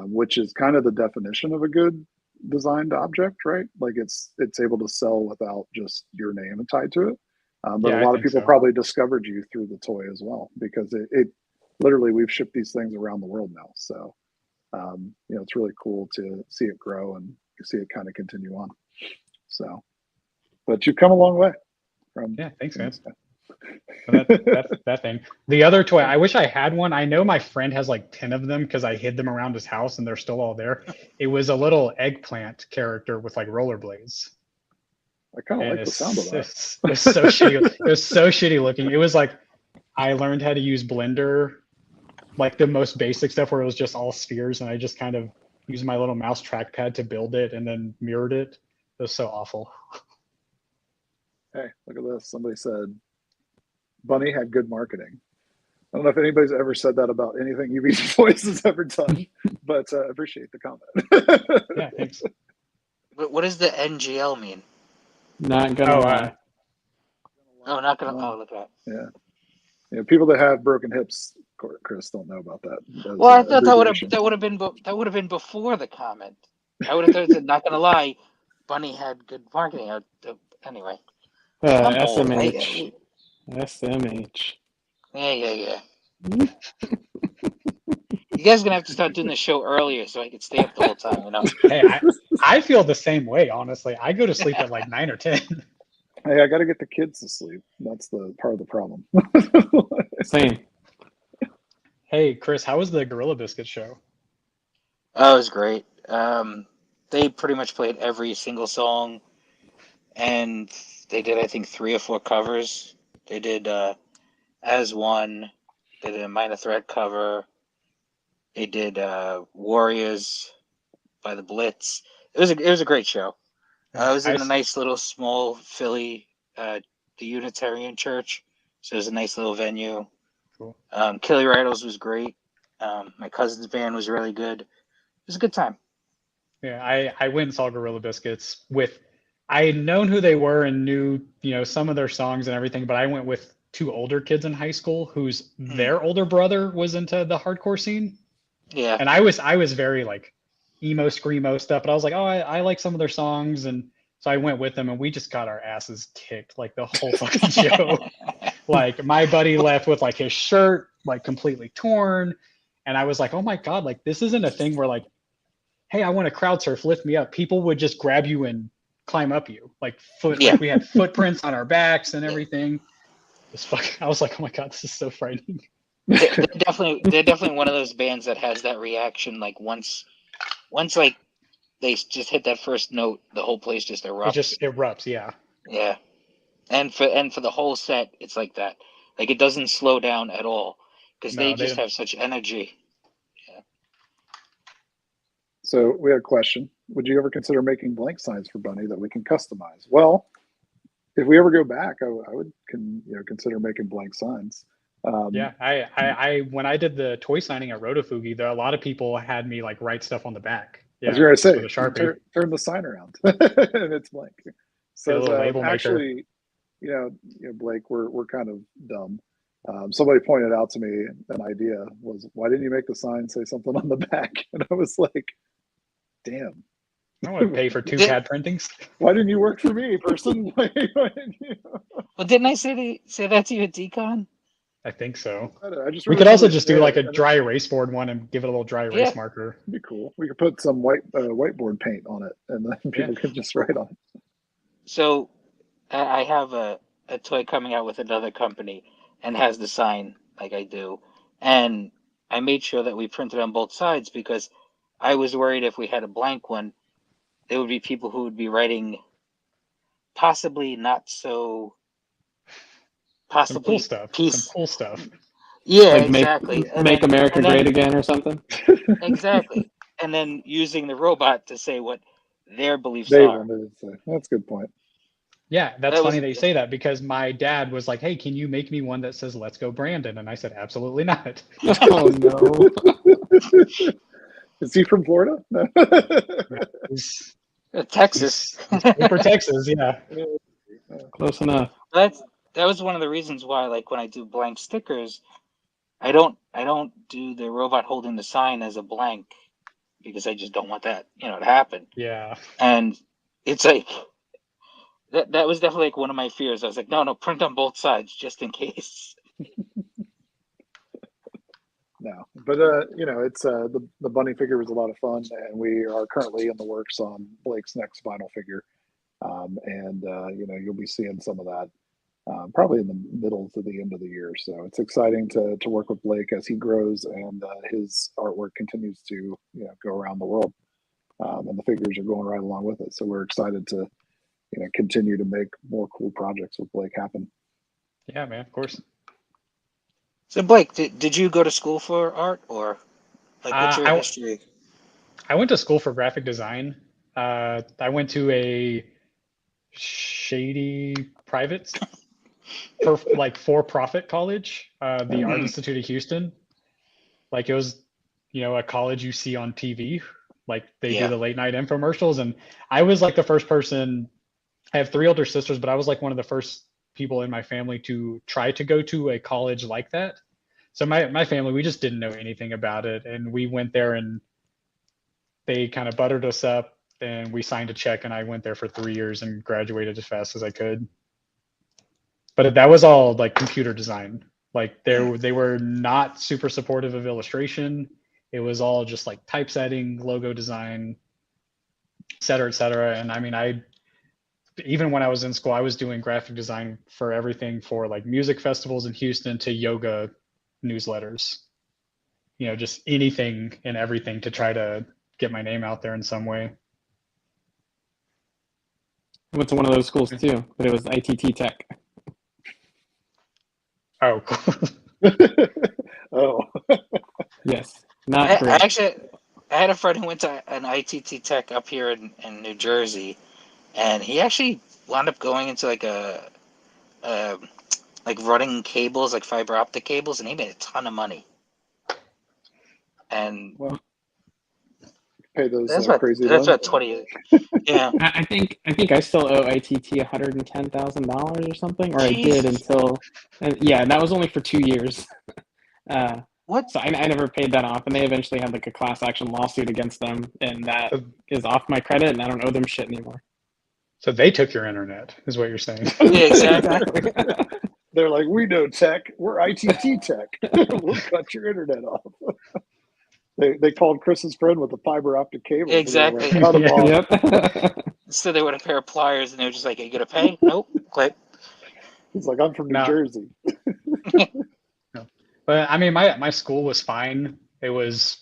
which is kind of the definition of a good designed object, right? Like it's able to sell without just your name tied to it. But a Yeah, I lot of think people so. probably discovered you through the toy as well because it literally we've shipped these things around the world now. So it's really cool to see it grow and see it kind of continue on. So, but you've come a long way from. Yeah, thanks, from man. this guy. So that thing. The other toy, I wish I had one. I know my friend has like 10 of them because I hid them around his house and they're still all there. It was a little eggplant character with like rollerblades. I kind of And like the sound of that. it's so shitty. It was so shitty looking. It was like I learned how to use Blender, like the most basic stuff where it was just all spheres, and I just kind of used my little mouse trackpad to build it and then mirrored it. It was so awful. Hey, look at this. Somebody said Bunny had good marketing. I don't know if anybody's ever said that about anything UVG Voice has ever done, but I appreciate the comment. Yeah, thanks. What does the NGL mean? Not gonna lie. Oh, not gonna. Oh, look at that. Yeah. People that have broken hips, Chris, don't know about that. Well, I thought abbreviation. that would have been before the comment. I would have thought it said, "Not gonna lie, Bunny had good marketing." Anyway, I'm old. SMH. SMH. Yeah. You guys are gonna have to start doing the show earlier so I can stay up the whole time. Hey, I feel the same way, honestly. I go to sleep at like 9 or 10. Hey, I got to get the kids to sleep. That's the part of the problem. Same. Hey, Chris, how was the Gorilla Biscuit show? Oh, it was great. They pretty much played every single song, and they did, I think, 3 or 4 covers. They did As One. They did a Minor Threat cover. They did Warriors by the Blitz. It was a great show. I was in a nice little small Philly, the Unitarian Church, so it was a nice little venue. Cool. Kelly Riddles was great. My cousin's band was really good. It was a good time. Yeah, I went and saw Gorilla Biscuits with, I had known who they were and knew, some of their songs and everything, but I went with 2 older kids in high school whose their older brother was into the hardcore scene. Yeah. And I was very like emo screamo stuff, but I was like, oh, I like some of their songs, and so I went with them and we just got our asses kicked like the whole fucking show. Like my buddy left with like his shirt like completely torn, and I was like, oh my god, like this isn't a thing where like, hey, I want to crowd surf, lift me up. People would just grab you and climb up you like like we had footprints on our backs and everything. I was like, oh my god, this is so frightening. They're definitely one of those bands that has that reaction. Like once like they just hit that first note, the whole place just It erupts. just erupts. Yeah. Yeah, and for the whole set, it's like that. Like it doesn't slow down at all because they No, just they. have such energy. So we had a question. Would you ever consider making blank signs for Bunny that we can customize? Well, if we ever go back, I would consider making blank signs. Yeah, I when I did the toy signing at Rotofugi, a lot of people had me like write stuff on the back. I was Yeah, going to just say, with a Sharpie. turn the sign around, and it's blank. Get a Says little label maker. actually, Blake, we're kind of dumb. Somebody pointed out to me an idea was, why didn't you make the sign say something on the back? And I was like, damn. I want to pay for 2 Did- CAD printings. Why didn't you work for me, person? Why didn't you? Well, didn't I say that to you at Decon? I think so. I just We remember could also somebody just saying do like it, a and dry erase board one and give it a little dry erase Yeah. marker. it'd be cool. We could put some whiteboard paint on it, and then people could just write on it. So I have a toy coming out with another company and has the sign like I do, and I made sure that we printed on both sides because I was worried if we had a blank one, there would be people who would be writing possibly not so Some cool possibly stuff. peace. Some cool stuff. Yeah, Like exactly. make America great again or something. Exactly. And then using the robot to say what their beliefs They are. wanted to say. That's a good point. Yeah, that's That was- funny that you say that because my dad was like, "Hey, can you make me one that says Let's Go Brandon?" And I said, "Absolutely not." Oh no. Is he from Florida? No. He's, Texas. he's super Texas, yeah. Close enough. That was one of the reasons why, like when I do blank stickers, I don't do the robot holding the sign as a blank because I just don't want that to happen. Yeah. And it's like that was definitely like one of my fears. I was like, no, print on both sides just in case. No, but it's the bunny figure was a lot of fun, and we are currently in the works on Blake's next vinyl figure, and you'll be seeing some of that probably in the middle to the end of the year. So it's exciting to work with Blake as he grows and his artwork continues to go around the world, and the figures are going right along with it. So we're excited to continue to make more cool projects with Blake happen. Yeah, man, of course. So Blake, did you go to school for art or like what's your history? I went to school for graphic design. I went to a shady private for-profit college, the Art Institute of Houston. Like it was, a college you see on TV. Like they do the late night infomercials. And I was like the first person. I have 3 older sisters, but I was like one of the first people in my family to try to go to a college like that. So my family, we just didn't know anything about it. And we went there and they kind of buttered us up and we signed a check and I went there for 3 years and graduated as fast as I could. But that was all like computer design. Like they were not super supportive of illustration. It was all just like typesetting, logo design, et cetera, et cetera. And I mean, even when I was in school, I was doing graphic design for everything for like music festivals in Houston to yoga newsletters, just anything and everything to try to get my name out there in some way. I went to one of those schools too, but it was ITT Tech. Oh, cool. Oh. Yes, not great. Actually, I had a friend who went to an ITT Tech up here in New Jersey, and he actually wound up going into like like running cables, like fiber optic cables, and he made a ton of money. And Well, pay those that's crazy about loans. 20. Yeah. I think I still owe ITT $110,000 or something, or Jesus. I did until, and that was only for 2 years. What? So I never paid that off, and they eventually had like a class action lawsuit against them, and that is off my credit, and I don't owe them shit anymore. So they took your internet, is what you're saying. Yeah, exactly. They're like, we know tech. We're ITT Tech. We'll cut your internet off. They called Chris's friend with a fiber optic cable. Exactly. Like, cut him off. Yep. So they would have a pair of pliers, and they were just like, "Are you gonna pay?" Nope. Click. He's like, I'm from New No. Jersey. But I mean, my school was fine. It was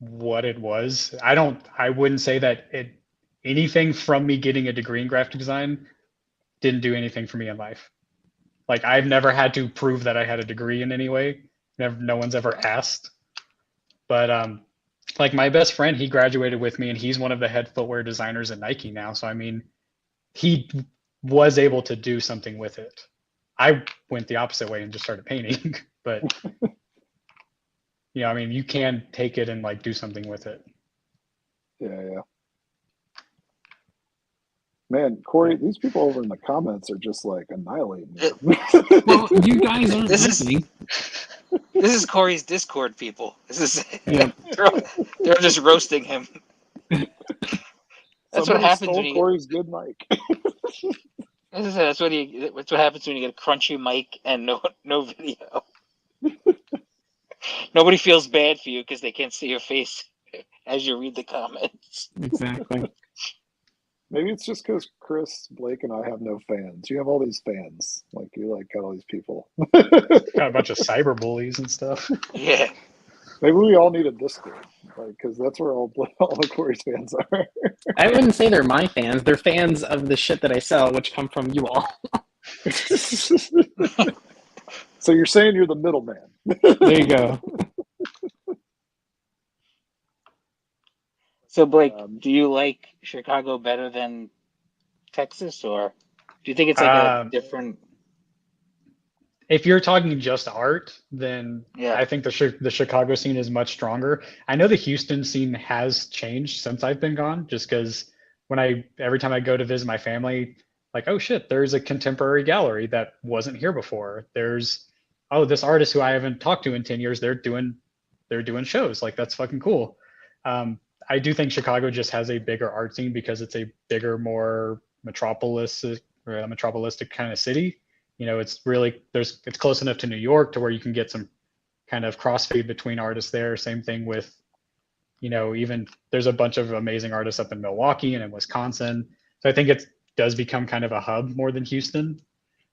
what it was. I wouldn't say that anything from me getting a degree in graphic design didn't do anything for me in life. Like I've never had to prove that I had a degree in any way. No one's ever asked. But like my best friend, he graduated with me and he's one of the head footwear designers at Nike now. So I mean, he was able to do something with it. I went the opposite way and just started painting. But I mean, you can take it and like do something with it. Yeah. Man, Corey, these people over in the comments are just like annihilating you. Well, you guys aren't listening. This is Corey's Discord people. This is Yep. they're just roasting him. That's what happens when Corey's good mic. That's what happens when you get a crunchy mic and no video. Nobody feels bad for you because they can't see your face as you read the comments. Exactly. Maybe it's just because Chris, Blake, and I have no fans. You have all these fans. Like you got all these people. Got a bunch of cyber bullies and stuff. Yeah. Maybe we all need a Discord, because that's where all the Corey's fans are. I wouldn't say they're my fans. They're fans of the shit that I sell, which come from you all. So you're saying you're the middleman. There you go. So Blake, do you like Chicago better than Texas, or do you think it's like a different? If you're talking just art, then yeah. I think the Chicago scene is much stronger. I know the Houston scene has changed since I've been gone, just because every time I go to visit my family, like, oh shit, there's a contemporary gallery that wasn't here before. There's this artist who I haven't talked to in 10 years, they're doing shows. Like that's fucking cool. I do think Chicago just has a bigger art scene because it's a bigger, more metropolistic kind of city. It's really it's close enough to New York to where you can get some kind of crossfeed between artists there. Same thing with, even there's a bunch of amazing artists up in Milwaukee and in Wisconsin. So I think it does become kind of a hub more than Houston,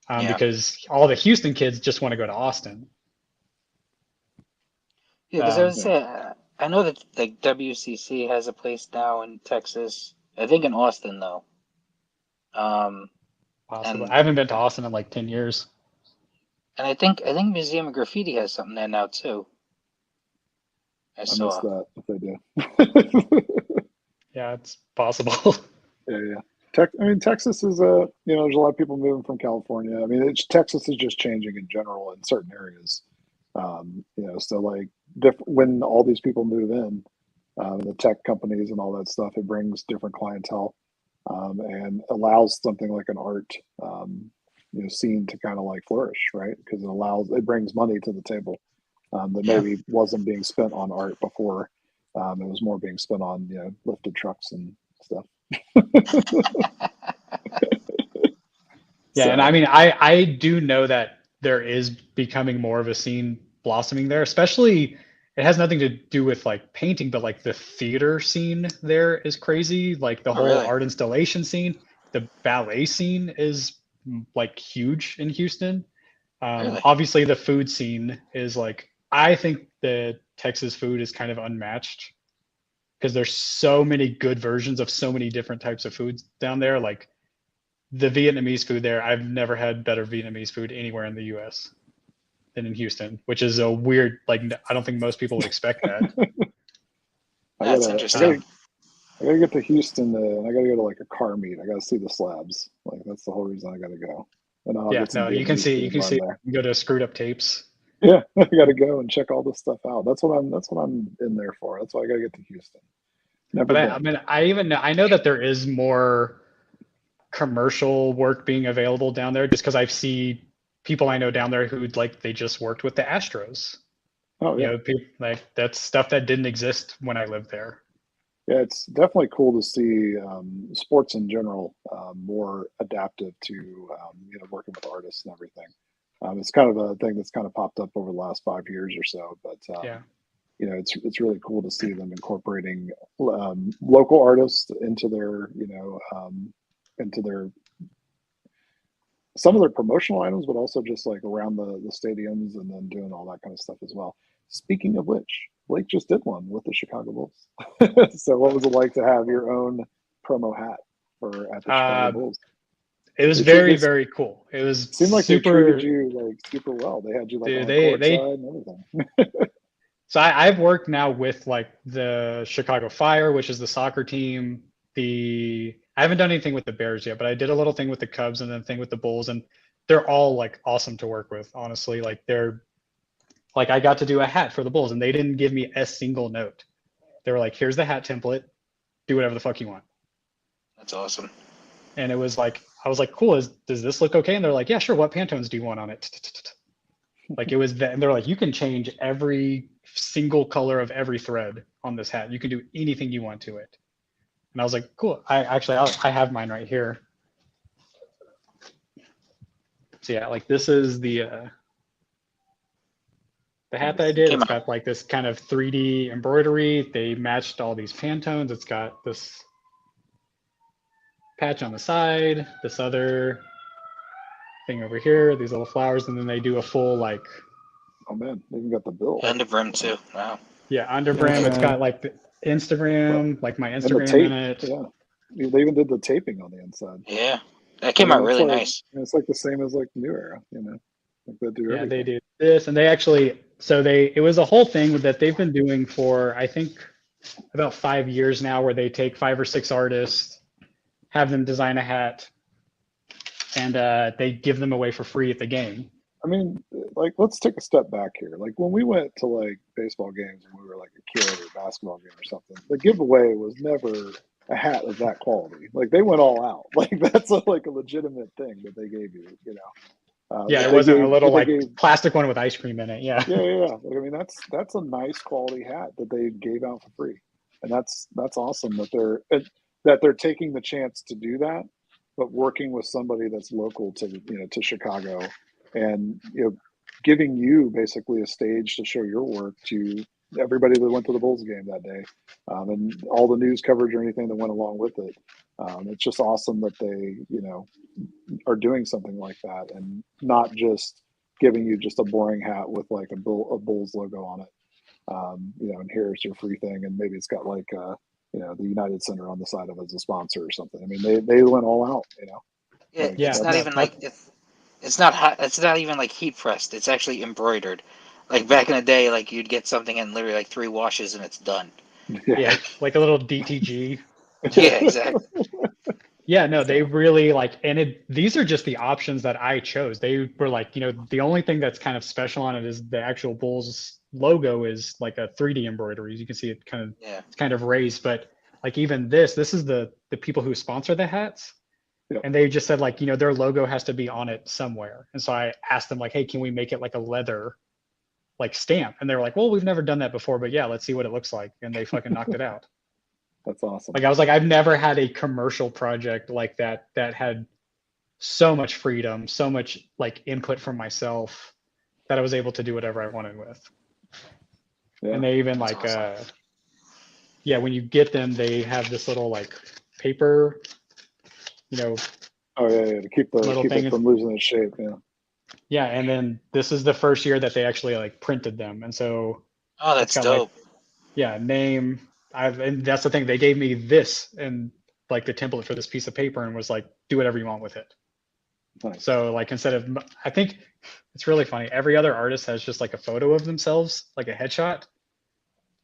because all the Houston kids just want to go to Austin. Yeah, because I was saying, I know that like WCC has a place now in Texas. I think in Austin though. Possibly. I haven't been to Austin in like 10 years. And I think Museum of Graffiti has something there now too. I missed that if they do. Yeah, it's possible. Yeah. Texas is there's a lot of people moving from California. I mean, Texas is just changing in general in certain areas. So like when all these people move in, the tech companies and all that stuff, it brings different clientele, and allows something like an art, scene to kind of like flourish, right? Because it brings money to the table that maybe wasn't being spent on art before. It was more being spent on lifted trucks and stuff. Yeah, and I mean, I do know that there is becoming more of a scene blossoming there, especially it has nothing to do with like painting, but like the theater scene there is crazy. Like the whole art installation scene, the ballet scene is like huge in Houston. Obviously the food scene is like, I think the Texas food is kind of unmatched because there's so many good versions of so many different types of foods down there. Like the Vietnamese food there, I've never had better Vietnamese food anywhere in the US than in Houston, which is a weird, like, I don't think most people would expect that. That's interesting. I gotta get to Houston, and I gotta go to like a car meet. I gotta see the slabs. Like that's the whole reason I gotta go. And you can see. You go to Screwed Up Tapes. Yeah, I gotta go and check all this stuff out. That's what I'm in there for. That's why I gotta get to Houston. I know that there is more commercial work being available down there, just because I see people I know down there who they just worked with the Astros. Oh yeah, like that's stuff that didn't exist when I lived there. Yeah, it's definitely cool to see sports in general more adaptive to working with artists and everything. It's kind of a thing that's kind of popped up over the last 5 years or so, but it's really cool to see them incorporating local artists into their some of their promotional items, but also just like around the stadiums and then doing all that kind of stuff as well. Speaking of which, Blake just did one with the Chicago Bulls. So what was it like to have your own promo hat for at the Chicago Bulls? It was very, very cool. It was seemed like super, they treated you like super well. They had you like on the court side and everything. So I've worked now with like the Chicago Fire, which is the soccer team. I haven't done anything with the Bears yet, but I did a little thing with the Cubs and then thing with the Bulls, and they're all like awesome to work with. Honestly, like I got to do a hat for the Bulls, and they didn't give me a single note. They were like, "Here's the hat template. Do whatever the fuck you want." That's awesome. And it was like, I was like, "Cool. Does this look okay?" And they're like, "Yeah, sure. What Pantones do you want on it?" Like it was that, and they're like, "You can change every single color of every thread on this hat. You can do anything you want to it." And I was like, "Cool." I have mine right here. So yeah, like this is the hat that I did. It's got like this kind of 3D embroidery. They matched all these Pantones. It's got this patch on the side, this other thing over here, these little flowers, and then they do a full like. Oh man, they even got the bill. Under brim too. Wow. Yeah, under brim. It's got like the Instagram, like my Instagram in it. Yeah, they even did the taping on the inside. Yeah, that came out really nice. It's like the same as like New Era, Like they do. Yeah, everything. They do this, and they actually. So it was a whole thing that they've been doing for I think about 5 years now, where they take 5 or 6 artists, have them design a hat, and they give them away for free at the game. I mean, like, let's take a step back here. Like when we went to like baseball games when we were like a kid or basketball game or something, the giveaway was never a hat of that quality. Like they went all out. Like that's like a legitimate thing that they gave you, Yeah, it wasn't a little like plastic one with ice cream in it. Yeah. Yeah. I mean, that's a nice quality hat that they gave out for free, and that's awesome that they're taking the chance to do that, but working with somebody that's local to to Chicago, and giving you basically a stage to show your work to everybody that went to the Bulls game that day, and all the news coverage or anything that went along with it. It's just awesome that they are doing something like that and not just giving you just a boring hat with like a Bulls logo on it. And here's your free thing, and maybe it's got like the United Center on the side of it as a sponsor or something. I mean, they went all out. Yeah, it's not even like it's not hot. It's not even like heat pressed. It's actually embroidered. Like back in the day, like you'd get something in literally like 3 washes and it's done. Yeah, like a little DTG. Yeah, exactly. Yeah, no, they really these are just the options that I chose. They were like, the only thing that's kind of special on it is the actual Bulls logo is like a 3D embroidery. As you can see, it's kind of raised, but like even this is the people who sponsor the hats. Yep. And they just said like, their logo has to be on it somewhere. And so I asked them like, hey, can we make it like a leather like stamp? And they were like, well, we've never done that before, but yeah, let's see what it looks like. And they fucking knocked it out. That's awesome. Like I was like, I've never had a commercial project like that had so much freedom, so much like input from myself that I was able to do whatever I wanted with. Yeah, and they even like awesome. When you get them, they have this little like paper, Oh yeah, to keep it from losing its shape. Yeah. Yeah, and then this is the first year that they actually like printed them, and so. Oh, that's dope. Like, name. And that's the thing. They gave me this and like the template for this piece of paper and was like, do whatever you want with it. Nice. So like instead of, I think it's really funny. Every other artist has just like a photo of themselves, like a headshot,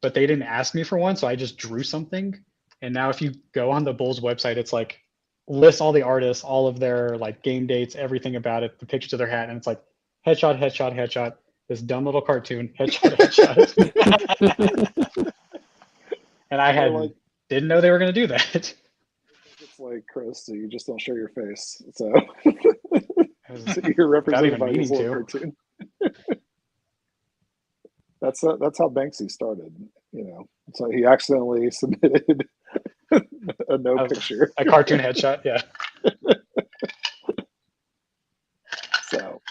but they didn't ask me for one. So I just drew something. And now if you go on the Bulls website, it's like lists all the artists, all of their like game dates, everything about it, the pictures of their hat. And it's like headshot, this dumb little cartoon, headshot. And I didn't know they were going to do that. It's like Chris, so you just don't show your face. So you're represented by this little cartoon. That's how Banksy started. So he accidentally submitted a no picture, a cartoon headshot. Yeah. So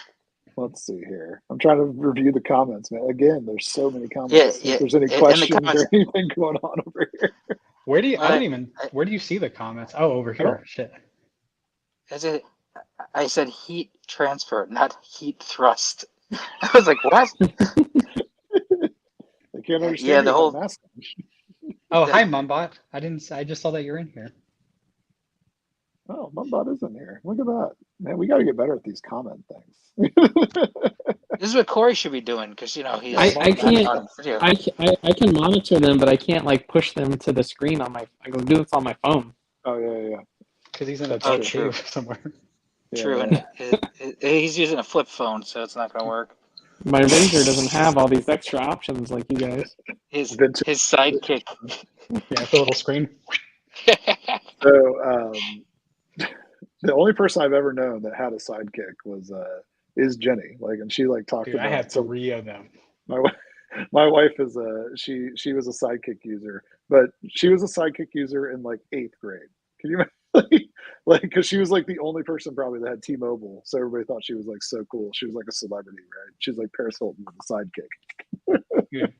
let's see here. I'm trying to review the comments, man. Again, there's so many comments. Yeah. If there's any questions or anything going on over here. Where do you see the comments? Oh, over here. Shit. I said heat transfer, not heat thrust. I was like, what? They can't understand Yeah, you the with that whole mask. Oh, hi, Mumbot. I just saw that you're in here. Oh, Mumbot is in here. Look at that. Man, we got to get better at these comment things. this is what Corey should be doing because Yeah, he's I monitor. not can't on video. I can monitor them, but I can't like push them to the screen on my. I can do this on my phone. Oh, yeah. Because he's in a That's Oh, dark true. true, cave somewhere. true, Yeah. and he's using a flip phone, so it's not gonna work. My Razer doesn't have all these extra options like you guys. Vintage. His sidekick. Yeah, the little screen. So, the only person I've ever known that had a sidekick was is Jenny. Like, and she like talked Dude, I about. had So 3 of them. my wife is she was a sidekick user, but she was a sidekick user in like 8th grade. Can you imagine? Like, because she was like the only person probably that had T-Mobile, so everybody thought she was like so cool. She was like a celebrity, right? She's like Paris Hilton with a sidekick. Dude.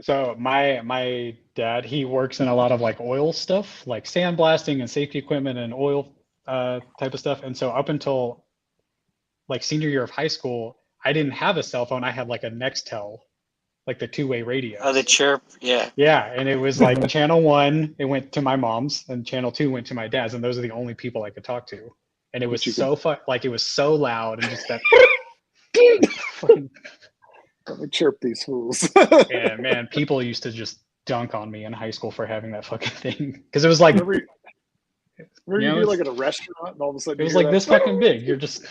So my dad, he works in a lot of like oil stuff, like sandblasting and safety equipment and oil type of stuff. And so up until like senior year of high school, I didn't have a cell phone. I had like a Nextel, like the 2-way Oh, the radios. chirp. Yeah. Yeah, and it was like channel 1, it went to my mom's, and channel 2 went to my dad's, and those are the only people I could talk to. And it was But you could so fun, like it was so loud and just that fucking, let me chirp these fools. yeah, man, people used to just dunk on me in high school for having that fucking thing. Because it was like, Remember, remember you be it's, like at a restaurant and all of a sudden it you was hear like that. this fucking big. You're just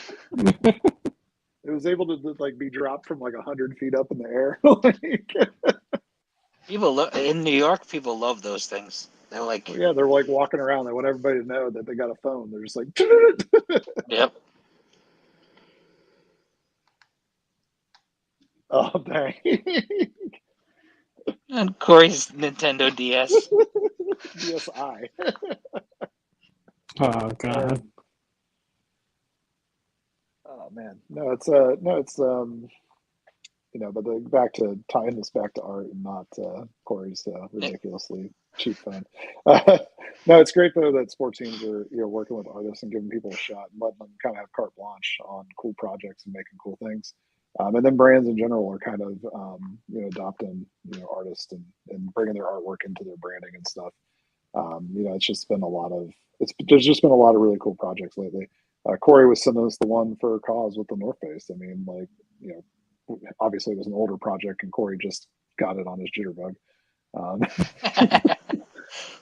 It was able to like be dropped from like 100 feet up in the air. Like, People in New York. People love those things. They're like, yeah, they're like walking around. They want everybody to know that they got a phone. They're just like, yep. oh dang. And Corey's Nintendo DS. DSi. Oh god. Oh man, no, it's but back to tying this back to art and not Corey's ridiculously cheap phone. No, it's great though that sports teams are working with artists and giving people a shot and letting them kind of have carte blanche on cool projects and making cool things. And then brands in general are kind of adopting artists and bringing their artwork into their branding and stuff. It's just been a lot of there's just been a lot of really cool projects lately. Corey was sending us the one for Cause with the North Face. I mean, like, obviously it was an older project and Corey just got it on his jitterbug.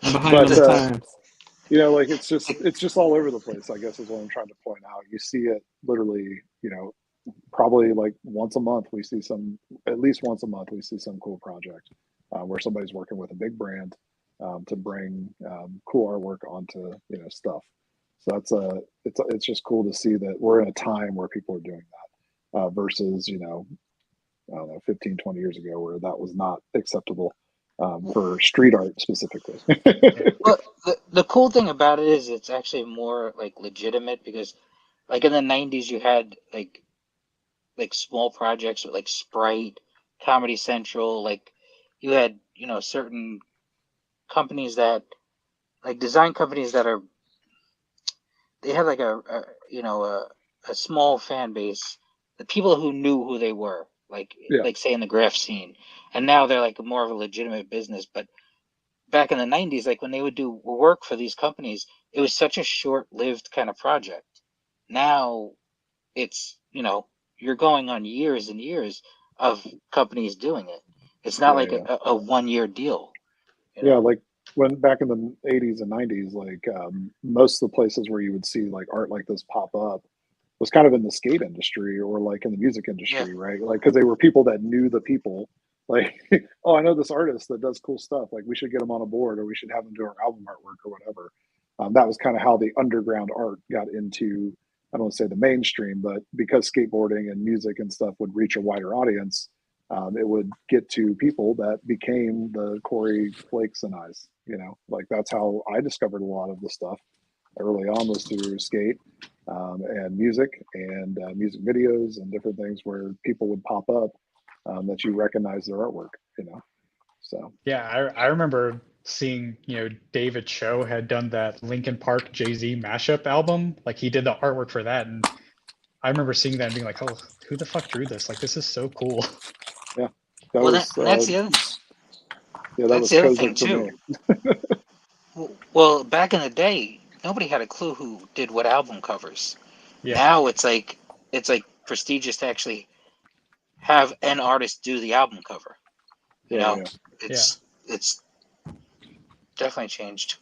Behind But the times. like it's just all over the place, I guess is what I'm trying to point out. You see it literally, probably like once a month we see at least once a month we see some cool project where somebody's working with a big brand to bring cool artwork onto stuff. So it's just cool to see that we're in a time where people are doing that versus I don't know 15, 20 years ago where that was not acceptable for street art specifically. Well, the cool thing about it is it's actually more like legitimate because, like in the '90s, you had like small projects with like Sprite, Comedy Central. Like you had certain companies that like design companies that are they had like a small fan base, the people who knew who they were, Yeah, like say in the graph scene, and now they're like more of a legitimate business. But back in the '90s, like when they would do work for these companies, it was such a short-lived kind of project. Now it's you're going on years and years of companies doing it. It's not like yeah. a 1 year deal, you Yeah, know. like when back in the 80s and 90s, like most of the places where you would see like art like this pop up was kind of in the skate industry or like in the music Yeah. industry, right? Like because they were people that knew the people. Like, oh, I know this artist that does cool stuff. Like, we should get him on a board, or we should have him do our album artwork, or whatever. That was kind of how the underground art got into. I don't want to say the mainstream, but because skateboarding and music and stuff would reach a wider audience, it would get to people that became the Corey Flakes and I's. Like that's how I discovered a lot of the stuff early on was through skate and music and music videos and different things where people would pop up that you recognize their artwork. So yeah, I remember seeing, David Cho had done that Linkin Park Jay-Z mashup album. Like he did the artwork for that, and I remember seeing that and being like, "Oh, who the fuck drew this? Like this is so cool." Yeah, that Well, was that's the other. yeah, that That's was the other Kozer thing for me. too. Well, back in the day, nobody had a clue who did what album covers. Yeah. Now it's like prestigious to actually have an artist do the album cover. You know, it's definitely changed.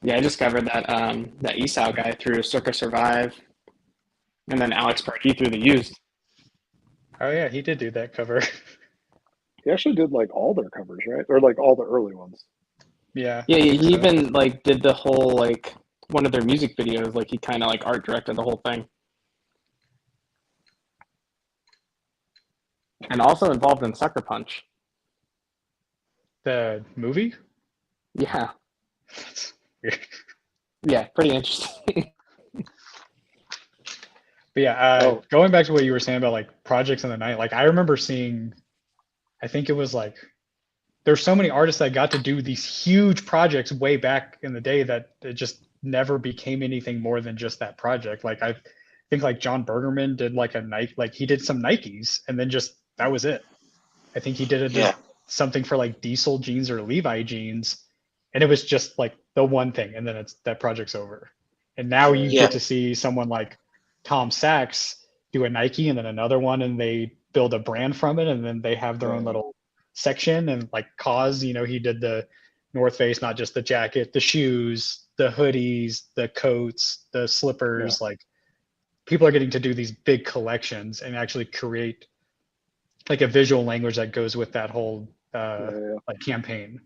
Yeah, I discovered that that Esau guy threw Circa Survive, and then Alex Pardee threw the Used. Oh yeah, he did do that cover. He actually did like all their covers, right? Or like all the early ones. Yeah. Yeah, I think he so. even like did the whole like one of their music videos. Like he kind of like art directed the whole thing, and also involved in Sucker Punch. The movie? Yeah, That's weird. yeah, pretty interesting. But yeah, Oh, going back to what you were saying about like projects in the night, like I remember seeing, I think it was like there's so many artists that got to do these huge projects way back in the day that it just never became anything more than just that project. Like I think like John Bergerman did like a Nike, like he did some Nikes and then just that was it. I think he did Yeah. something for like Diesel jeans or Levi jeans, and it was just like the one thing, and then it's that project's over. And now you Yeah. get to see someone like Tom Sachs do a Nike and then another one, and they build a brand from it, and then they have their own little section. And like Cause, he did the North Face, not just the jacket, the shoes, the hoodies, the coats, the slippers. Like people are getting to do these big collections and actually create like a visual language that goes with that whole like campaign.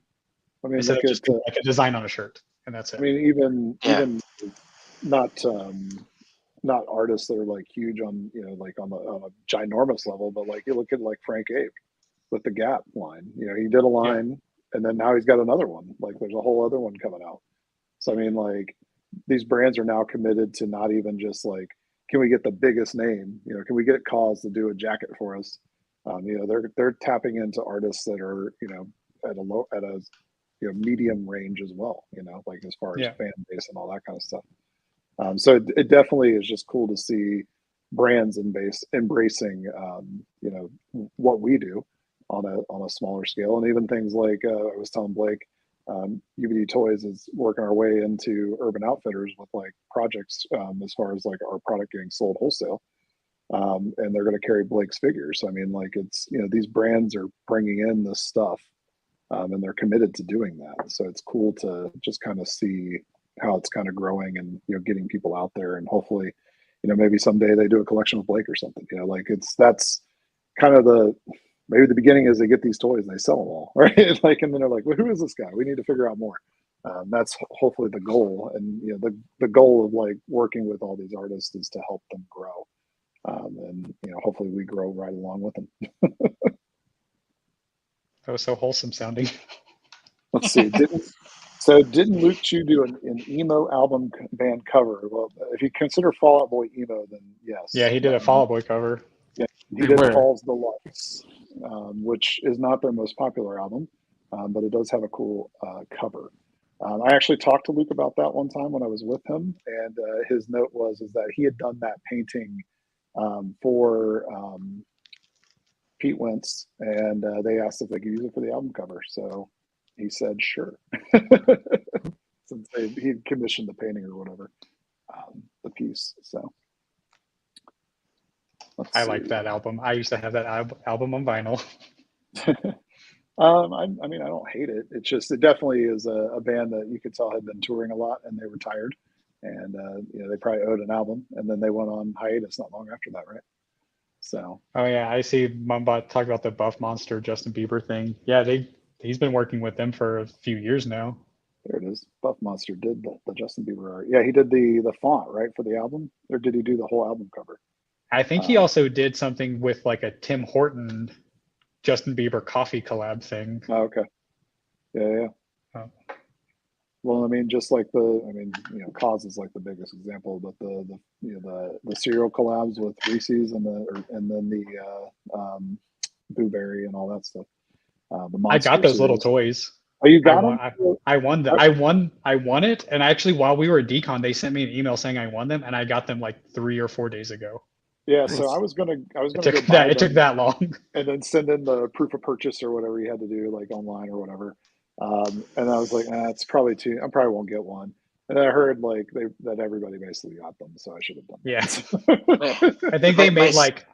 I mean, Instead look of just at like a design on a shirt and that's it. I mean, Yeah. even not not artists that are like huge on like on a ginormous level, but like you look at like Frank Ape with the Gap line. He did a line, and then now he's got another one. Like there's a whole other one coming out. So I mean, like these brands are now committed to not even just like, can we get the biggest name? Can we get Cause to do a jacket for us? They're tapping into artists that are at a medium range as well. Like as far as fan base and all that kind of stuff. So it definitely is just cool to see brands embracing what we do on a smaller scale, and even things like I was telling Blake, UBD Toys is working our way into Urban Outfitters with like projects as far as like our product getting sold wholesale, and they're going to carry Blake's figures. I mean, like it's these brands are bringing in this stuff, and they're committed to doing that. So it's cool to just kind of see how it's kind of growing and getting people out there, and hopefully maybe someday they do a collection of Blake or something. Like that's kind of maybe the beginning is they get these toys and they sell them all, right? Like, and then they're like, well, who is this guy? We need to figure out more. That's hopefully the goal, and the goal of like working with all these artists is to help them grow, and hopefully we grow right along with them. That was so wholesome sounding. Let's see. Didn't Luke Chu do an emo album band cover? Well, if you consider Fall Out Boy emo, then yes. Yeah, he did a Fall Out Boy cover. Yeah, he did Paul's Deluxe, which is not their most popular album, but it does have a cool cover. I actually talked to Luke about that one time when I was with him, and his note is that he had done that painting for Pete Wentz, and they asked if they could use it for the album cover. So he said, sure. Since he commissioned the painting or whatever, the piece. So I like that album. I used to have that album on vinyl. I mean, I don't hate it. It's just, it definitely is a band that you could tell had been touring a lot, and they retired, and they probably owed an album, and then they went on hiatus not long after that, right? So. Oh yeah, I see Mumbot talk about the Buff Monster Justin Bieber thing. Yeah, he's been working with them for a few years now. There it is. Buff Monster did the Justin Bieber art. Yeah, he did the font, right, for the album, or did he do the whole album cover? I think he also did something with like a Tim Horton Justin Bieber coffee collab thing. Oh, okay. Yeah. Oh. Well, I mean, just like Cause is like the biggest example, but the cereal collabs with Reese's and then the Blueberry and all that stuff. The I got those little toys. Oh, you I got won. them? I won the. I won it, and actually, while we were at decon, they sent me an email saying I won them, and I got them like 3 or 4 days ago. Yeah, Nice. so I was gonna It go took buy that. It took them that long. and then send in the proof of purchase or whatever you had to do, like online or whatever. And I was like, it's probably too. I probably won't get one. And then I heard like that everybody basically got them, so I should have done Yeah, that. I think My, they my, made like,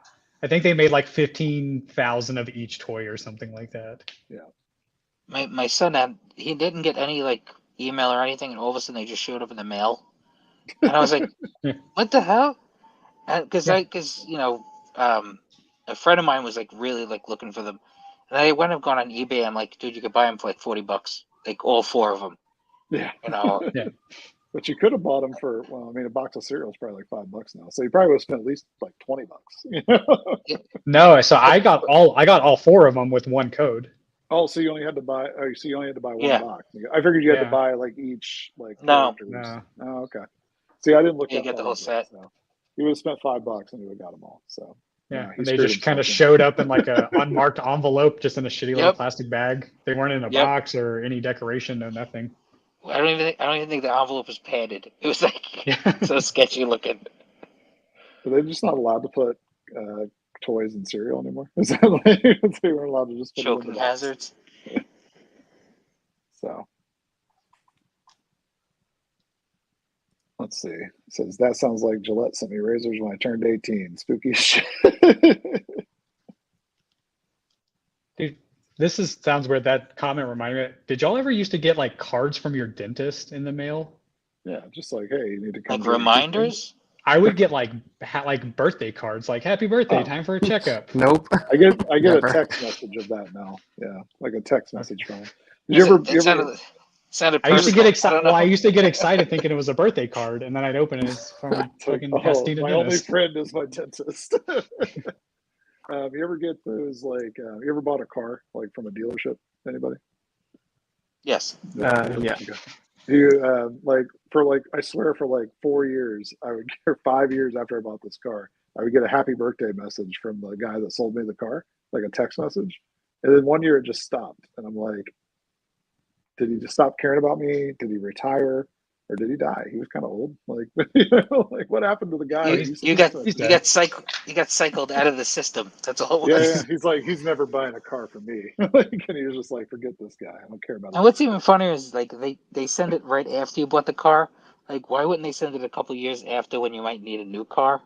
I think they made like 15,000 of each toy or something like that. Yeah. my son he didn't get any like email or anything, and all of a sudden they just showed up in the mail, and I was like, Yeah. what the hell? Because Yeah. a friend of mine was like really like looking for them, and I went and gone on eBay. I'm like, dude, you could buy them for like $40, like all 4 of them. Yeah. You know, Yeah. But you could have bought them for, well, I mean, a box of cereal is probably like $5 now. So you probably would have spent at least like $20. You know? No, so I got all 4 of them with one code. Oh, so you only had to buy, so you only had to buy one Yeah. box. I figured you had to Yeah. buy like each like No. characters. No. Oh, okay. See, I didn't look You that get the far whole into it, set. so you would have spent $5 and you would have got them all. So Yeah, he and they screwed just kind himself of then. showed up in like a unmarked envelope, just in a shitty little Yep. plastic bag. They weren't in a Yep. box or any decoration, no nothing. I don't even think the envelope was padded. It was like Yeah. so sketchy looking. But they're just not allowed to put toys in cereal anymore. Is that like they weren't allowed to just put it in the Choking box? hazards. So let's see. It says that sounds like Gillette sent me razors when I turned 18. Spooky shit. Dude, sounds weird. That comment reminded me. Did y'all ever used to get like cards from your dentist in the mail? Yeah, just like, hey, you need to come Like get your teeth cleaned. reminders. I would get like birthday cards, like "Happy birthday, Oh. time for a checkup." Nope. I get a Never. text message of that now. Yeah, like a text message from him. Did Is you it, ever? sounded I used to personal. get I excited. don't know. Well, I used to get excited thinking it was a birthday card, and then I'd open it. It's from It's like, fucking oh, Hastina my only dentist. friend is my dentist. You ever get those like? You ever bought a car like from a dealership? Anybody? Yes. Yeah. Okay. You like for like I swear for like 4 years I would get 5 years after I bought this car I would get a happy birthday message from the guy that sold me the car, like a text message, and then one year it just stopped and I'm like, did he just stop caring about me? Did he retire? Or did he die? He was kind of old. Like, like what happened to the guy? Oh, that You, used to you text got message he's me? dead. you got cycled out of the system. That's all it Yeah, was. He's like, he's never buying a car from me. Like, and he was just like, forget this guy. I don't care about And his what's birthday. even funnier is like they send it right after you bought the car. Like why wouldn't they send it a couple years after when you might need a new car?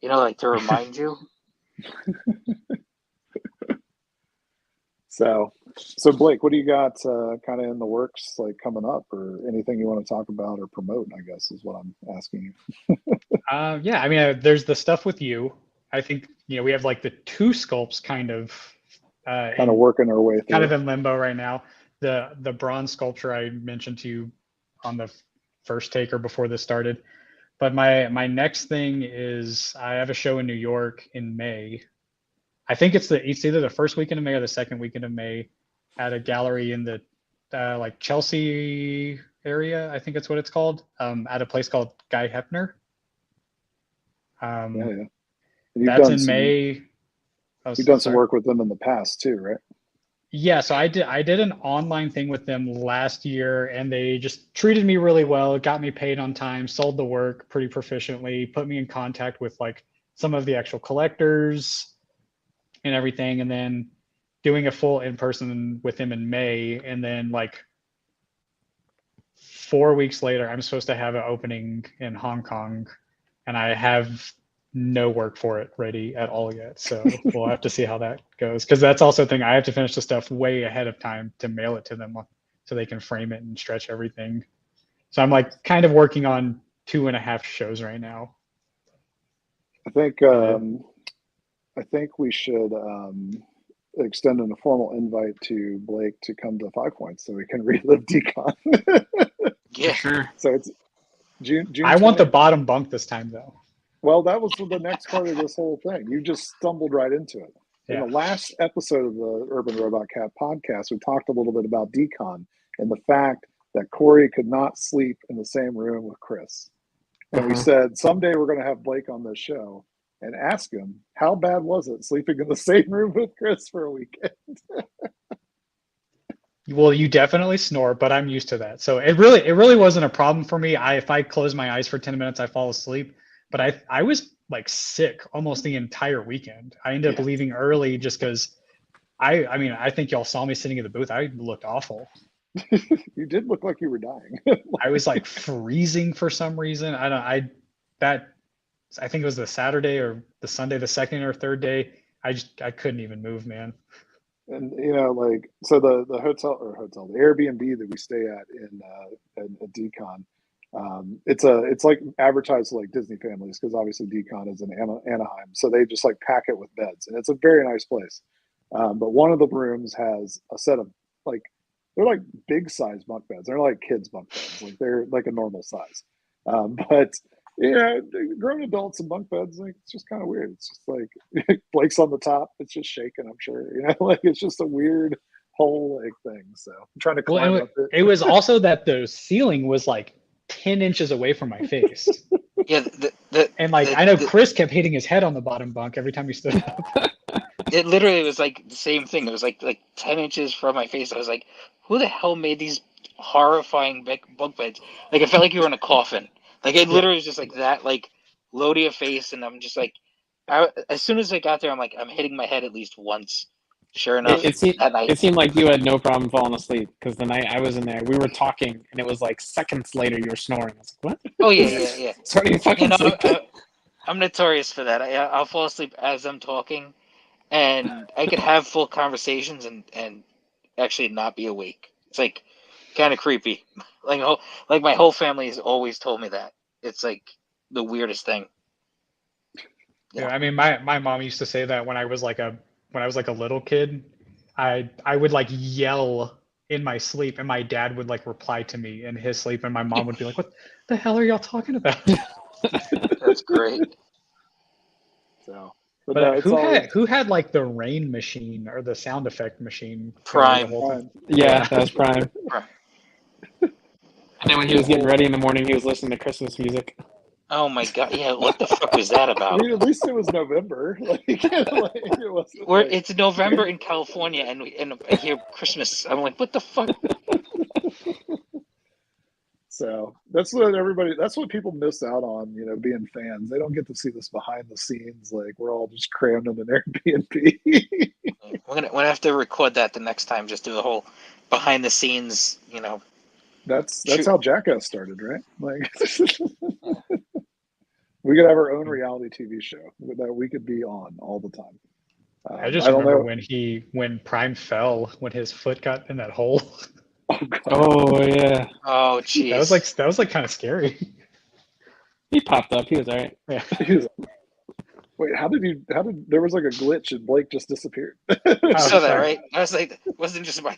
You know, like to remind you. So Blake, what do you got kind of in the works, like coming up, or anything you want to talk about or promote? I guess is what I'm asking you. Yeah, I mean, there's the stuff with you. I think we have like the 2 sculpts kind of Kind of working our way kind through. of in limbo right now. The bronze sculpture I mentioned to you on the first take or before this started. But my next thing is I have a show in New York in May. I think it's either the first weekend of May or the second weekend of May at a gallery in the like Chelsea area. I think it's what it's called. At a place called Guy Hepner. Yeah. And you've That's done in some. May. Oh, You've done some sorry. work with them in the past too, right? Yeah, so I did an online thing with them last year, and they just treated me really well, got me paid on time, sold the work pretty proficiently, put me in contact with like some of the actual collectors and everything, and then doing a full in-person with them in May, and then like 4 weeks later, I'm supposed to have an opening in Hong Kong, and I have no work for it ready at all yet. So we'll have to see how that goes. Because that's also a thing. I have to finish the stuff way ahead of time to mail it to them so they can frame it and stretch everything. So I'm like kind of working on 2.5 shows right now. I think we should extend a formal invite to Blake to come to 5 Points so we can relive decon. Yeah. For sure. So it's June. I want the 20th. bottom bunk this time though. Well, that was the next part of this whole thing. You just stumbled right into it. In Yeah. the last episode of the Urban Robot Cat podcast, we talked a little bit about decon and the fact that Corey could not sleep in the same room with Chris. And we said, someday we're going to have Blake on this show and ask him, how bad was it sleeping in the same room with Chris for a weekend? Well, you definitely snore, but I'm used to that. So it really wasn't a problem for me. If I close my eyes for 10 minutes, I fall asleep. But I was like sick almost the entire weekend. I ended up Yeah. leaving early just because I mean, I think y'all saw me sitting in the booth. I looked awful. You did look like you were dying. I was like freezing for some reason. That I think it was the Saturday or the Sunday, the second or third day. I couldn't even move, man. And like, so the the Airbnb that we stay at in Decon, it's like advertised to like Disney families because obviously Decon is in Anaheim, so they just like pack it with beds, and it's a very nice place. But one of the rooms has a set of like they're like big size bunk beds. They're like kids bunk beds, like they're like a normal size. But grown adults in bunk beds, like it's just kind of weird. It's just like Blake's on the top, it's just shaking. I'm sure, like it's just a weird whole like thing. So I'm trying to Well, climb up it. it was also that the ceiling was like 10 inches away from my face. Yeah, And like I know Chris kept hitting his head on the bottom bunk every time he stood up. it literally was like the same thing. It was like 10 inches from my face. I was like, who the hell made these horrifying bunk beds? Like it felt like you were in a coffin. Like it literally was just like that, like low to your face, and I'm just like, as soon as I got there, I'm like, I'm hitting my head at least once. Sure enough, that night. It seemed like you had no problem falling asleep because the night I was in there, we were talking, and it was like seconds later you were snoring. I was like, "What? Oh yeah. Starting fucking sleep." I'm notorious for that. I'll fall asleep as I'm talking, and I could have full conversations and actually not be awake. It's like kind of creepy. Like my whole family has always told me that. It's like the weirdest thing. Yeah, Yeah. I mean my mom used to say that when I was like a little kid, I would like yell in my sleep and my dad would like reply to me in his sleep and my mom would be like, "What the hell are y'all talking about?" That's great. So, but no, But it's always who had like the rain machine or the sound effect machine going the Prime. whole time? fine. Yeah, that was Prime. Prime. And then when he was getting ready in the morning, he was listening to Christmas music. Oh my god. Yeah. What the fuck was that I about? mean, at least it was November. Like, like it wasn't Where like it's November in California, and I hear Christmas. I'm like, what the fuck? so. That's what people miss out on. Being fans, they don't get to see this behind the scenes. Like we're all just crammed in an Airbnb. We're gonna have to record that the next time. Just do a whole behind the scenes. That's Shoot. how Jackass started, right? Like we could have our own reality TV show that we could be on all the time. I just I don't remember know. when Prime fell when his foot got in that hole. Oh God. Oh yeah, Oh jeez. That was like kind of scary. he popped up. He was all right. Yeah. Wait, there was like a glitch and Blake just disappeared. You Oh, saw that, sorry. right? I was like, it wasn't just my.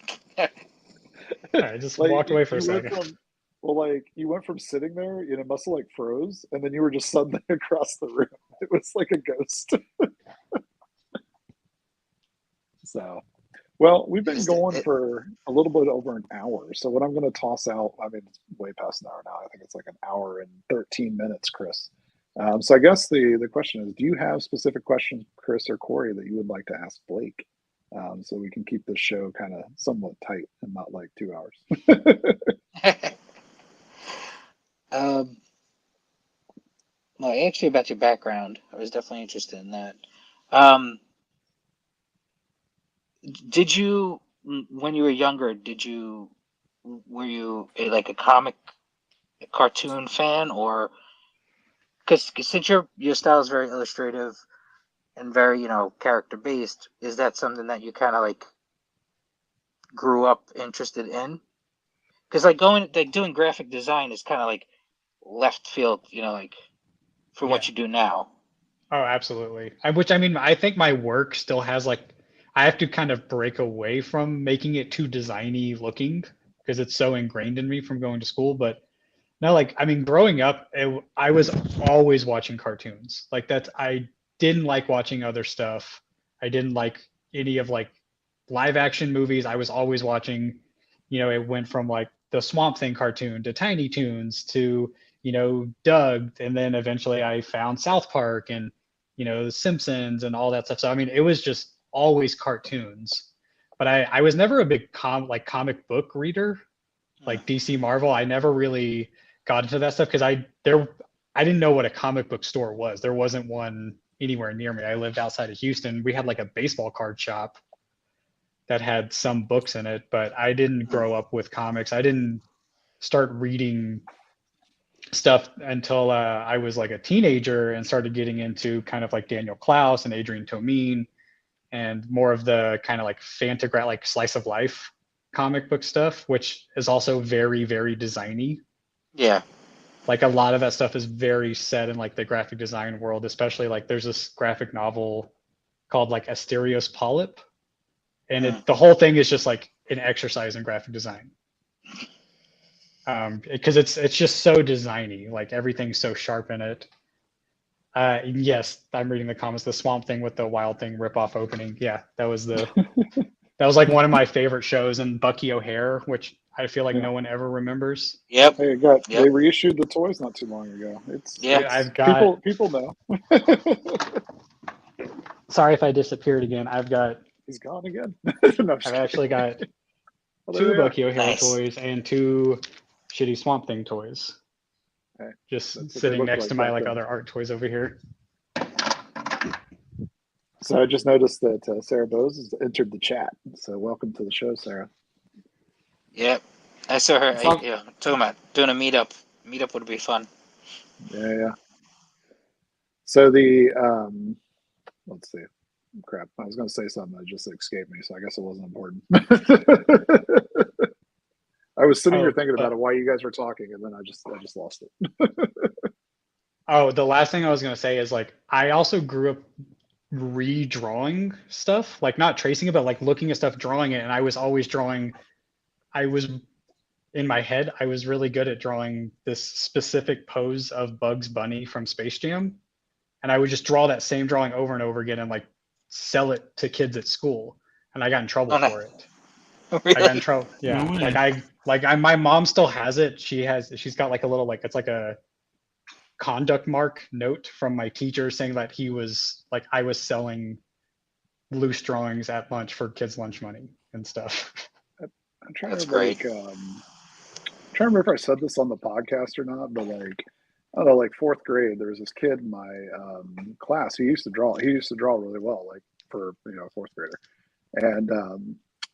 I just Like, walked away for a you went second. like you went from sitting there, it must have like froze, and then you were just suddenly across the room. It was like a ghost. So, well, we've been going for a little bit over an hour. So what I'm going to toss out, I mean, it's way past an hour now. I think it's like an hour and 13 minutes, Chris. So I guess the question is, do you have specific questions, Chris or Corey, that you would like to ask Blake? So we can keep this show kind of somewhat tight and not like 2 hours. No, actually, about your background, I was definitely interested in that. Did you, when you were younger, were you like a comic cartoon fan, or because since your style is very illustrative and very character based, is that something that you kind of like grew up interested in? Because like doing graphic design is kind of like left field, like for what Yeah. you do now. Oh, absolutely. Which I mean, I think my work still has like, I have to kind of break away from making it too designy looking because it's so ingrained in me from going to school. But no, like, I mean, growing up, I was always watching cartoons. Like I didn't like watching other stuff. I didn't like any of like live action movies. I was always watching, it went from like the Swamp Thing cartoon to Tiny Toons to, Doug. And then eventually I found South Park and, The Simpsons and all that stuff. So, I mean, it was just always cartoons. but I was never a big comic book reader, like DC Marvel. I never really got into that stuff because I didn't know what a comic book store was. There wasn't one anywhere near me. I lived outside of Houston. We had like a baseball card shop that had some books in it, but I didn't grow up with comics. I didn't start reading stuff until I was like a teenager and started getting into kind of like Daniel Klaus and Adrian Tomine and more of the kind of like Fantagram, like slice of life comic book stuff, which is also very, very designy. Yeah. Like a lot of that stuff is very set in like the graphic design world, especially like there's this graphic novel called like Asterios Polyp. And the whole thing is just like an exercise in graphic design. Because it's just so designy, like everything's so sharp in it. Yes, I'm reading the comments. The Swamp Thing with the Wild Thing ripoff opening. Yeah, that was like one of my favorite shows. And Bucky O'Hare, which I feel like no one ever remembers. Yep. They reissued the toys not too long ago. I've got people know. Sorry if I disappeared again. He's gone again. I've actually got 2 Bucky O'Hare toys and 2 shitty Swamp Thing toys. Okay. Just sitting next to my like other art toys over here. So I just noticed that Sarah Bose has entered the chat. So welcome to the show, Sarah. Yep. I saw her. Talking about doing a meetup. Meetup would be fun. Yeah. So the let's see. Crap. I was going to say something that just escaped me, so I guess it wasn't important. I was sitting here thinking about it while you guys were talking, and then I just lost it. The last thing I was going to say is like I also grew up redrawing stuff, like not tracing it, but like looking at stuff, drawing it, and I was always drawing. I was in my head, I was really good at drawing this specific pose of Bugs Bunny from Space Jam, and I would just draw that same drawing over and over again and like sell it to kids at school, and I got in trouble for it. Really? I got in trouble. Yeah, my mom still has it. She's got like a little it's like a conduct mark note from my teacher saying that I was selling loose drawings at lunch for kids' lunch money and stuff. I'm trying That's to great. Trying to remember if I said this on the podcast or not, but like I don't know, like 4th grade, there was this kid in my class who used to draw. He used to draw really well, like for a 4th grader. And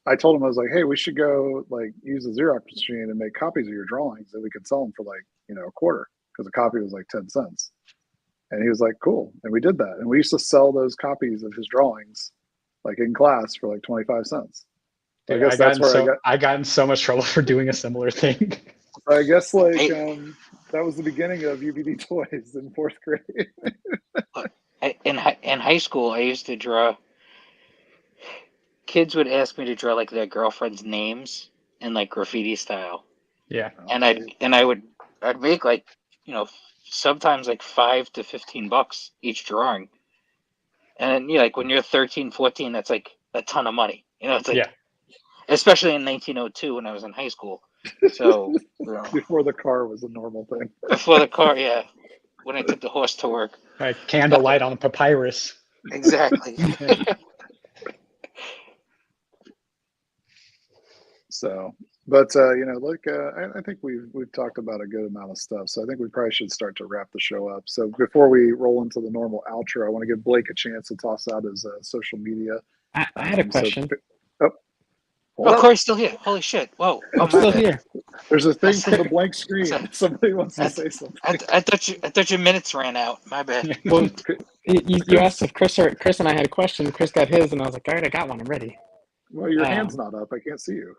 I told him, I was like, hey, we should go like use the Xerox machine and make copies of your drawings that we could sell them for like a quarter, because a copy was like 10 cents. And he was like, cool. And we did that. And we used to sell those copies of his drawings like in class for like 25 cents. So Dude, I guess that's where I got in so much trouble for doing a similar thing. I guess like that was the beginning of UBD toys in 4th grade. In high school, I used to draw. Kids would ask me to draw like their girlfriends' names in like graffiti style. Yeah. And I'd make like sometimes like $5 to $15 each drawing. And like when you're 13, 14, that's like a ton of money. It's like especially in 1902 when I was in high school. So before the car was a normal thing. Before the car, yeah. When I took the horse to work. Like candlelight on papyrus. Exactly. So, but I think we've talked about a good amount of stuff. So I think we probably should start to wrap the show up. So before we roll into the normal outro, I want to give Blake a chance to toss out his social media. I had a question. Corey's still here. Holy shit! Whoa, I'm still here. There's a thing from the blank screen. Somebody wants to say something. I thought your minutes ran out. My bad. Well, you asked if Chris and I had a question. Chris got his, and I was like, all right, I got one. I'm ready. Well, your hand's not up. I can't see you.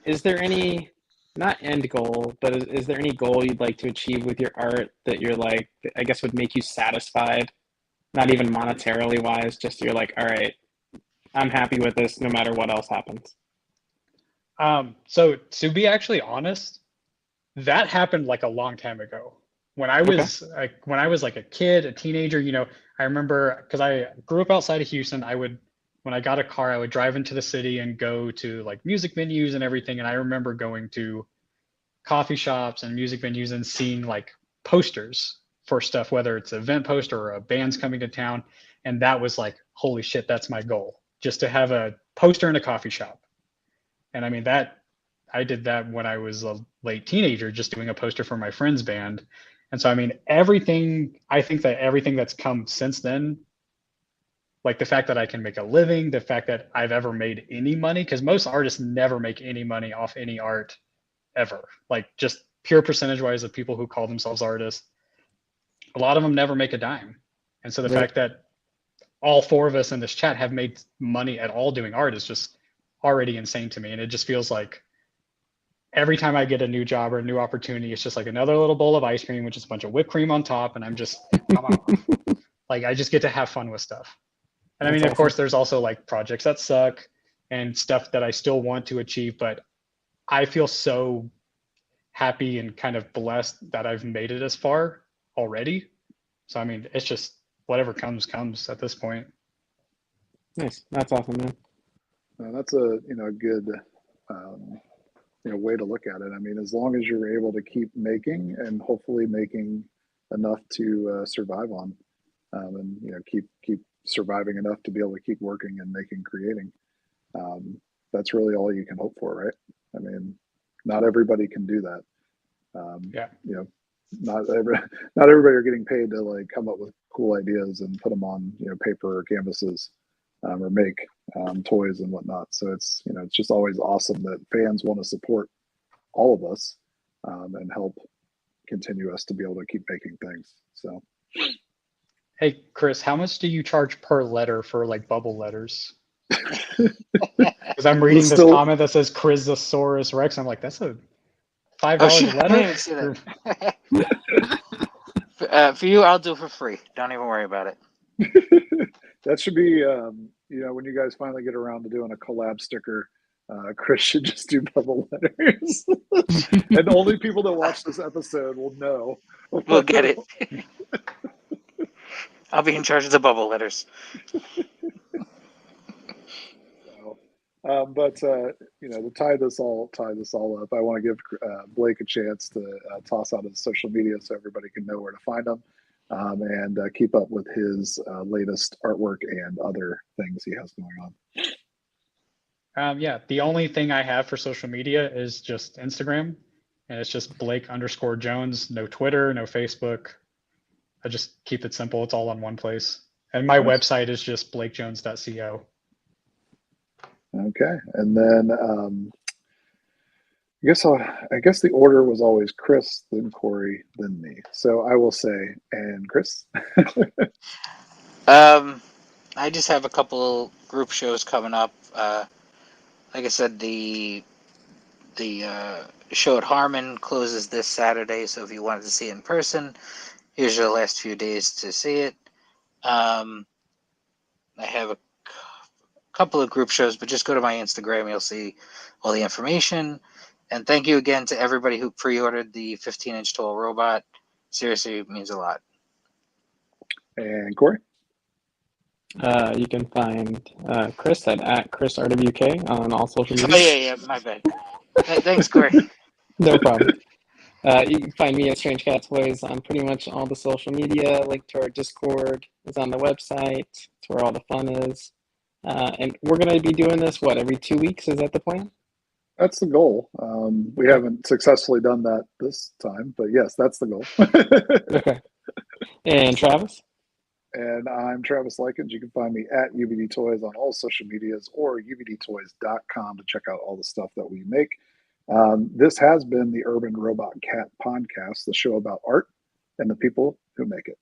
Is there any, not end goal, but is there any goal you'd like to achieve with your art that you're like, I guess would make you satisfied? Not even monetarily wise, just you're like, all right, I'm happy with this no matter what else happens. So to be actually honest, that happened like a long time ago. When I was like a kid, a teenager, I remember because I grew up outside of Houston, when I got a car, I would drive into the city and go to like music venues and everything. And I remember going to coffee shops and music venues and seeing like posters for stuff, whether it's an event poster or a band's coming to town. And that was like holy shit, that's my goal, just to have a poster in a coffee shop. And I mean, that I did that when I was a late teenager, just doing a poster for my friend's band. And so, I mean, I think that everything that's come since then, like the fact that I can make a living, the fact that I've ever made any money, because most artists never make any money off any art ever, like just pure percentage wise of people who call themselves artists. A lot of them never make a dime. And so the Right. fact that all four of us in this chat have made money at all doing art is just already insane to me. And it just feels like every time I get a new job or a new opportunity, it's just like another little bowl of ice cream with just a bunch of whipped cream on top. And I'm just, come on. Like, I just get to have fun with stuff. And I That's mean, of awesome. course, there's also like projects that suck and stuff that I still want to achieve, but I feel so happy and kind of blessed that I've made it as far already. So, I mean, it's just whatever comes at this point. Nice. That's awesome, man. That's a good way to look at it. I mean, as long as you're able to keep making and hopefully making enough to survive on, and keep surviving enough to be able to keep working and making, creating. That's really all you can hope for, right? I mean, not everybody can do that. Yeah. Not everybody are getting paid to like come up with cool ideas and put them on paper or canvases, or make toys and whatnot. So it's it's just always awesome that fans want to support all of us, and help continue us to be able to keep making things. So, Hey, Chris, how much do you charge per letter for like bubble letters? Because I'm reading this comment that says Chrysosaurus Rex. I'm like, that's a $5 I didn't even letter. see that. For you, I'll do it for free. Don't even worry about it. That should be, when you guys finally get around to doing a collab sticker, Chris should just do bubble letters. And only people that watch this episode will know. We'll get it. I'll be in charge of the bubble letters. But to tie this all up, I want to give Blake a chance to toss out his social media so everybody can know where to find him, and keep up with his latest artwork and other things he has going on. Yeah, the only thing I have for social media is just Instagram, and it's just Blake_Jones. No Twitter, no Facebook. I just keep it simple. It's all on one place. And my website is just blakejones.co. Okay, and then I guess the order was always Chris, then Corey, then me. So I will say, and Chris. I just have a couple group shows coming up. Like I said, the show at Harmon closes this Saturday, so if you wanted to see it in person, here's your last few days to see it. I have a couple of group shows, but just go to my Instagram, you'll see all the information. And thank you again to everybody who pre-ordered the 15-inch tall robot. Seriously, it means a lot. And Corey? You can find Chris at ChrisRWK on all social media. Oh, yeah, my bad. Thanks, Corey. No problem. You can find me at Strange Cat Toys on pretty much all the social media. Link to our Discord is on the website. It's where all the fun is. And we're going to be doing this, every 2 weeks? Is that the plan? That's the goal. We haven't successfully done that this time, but yes, that's the goal. Okay. And Travis? And I'm Travis Likens. You can find me at UBD Toys on all social medias or ubdtoys.com to check out all the stuff that we make. This has been the Urban Robot Cat Podcast, the show about art and the people who make it.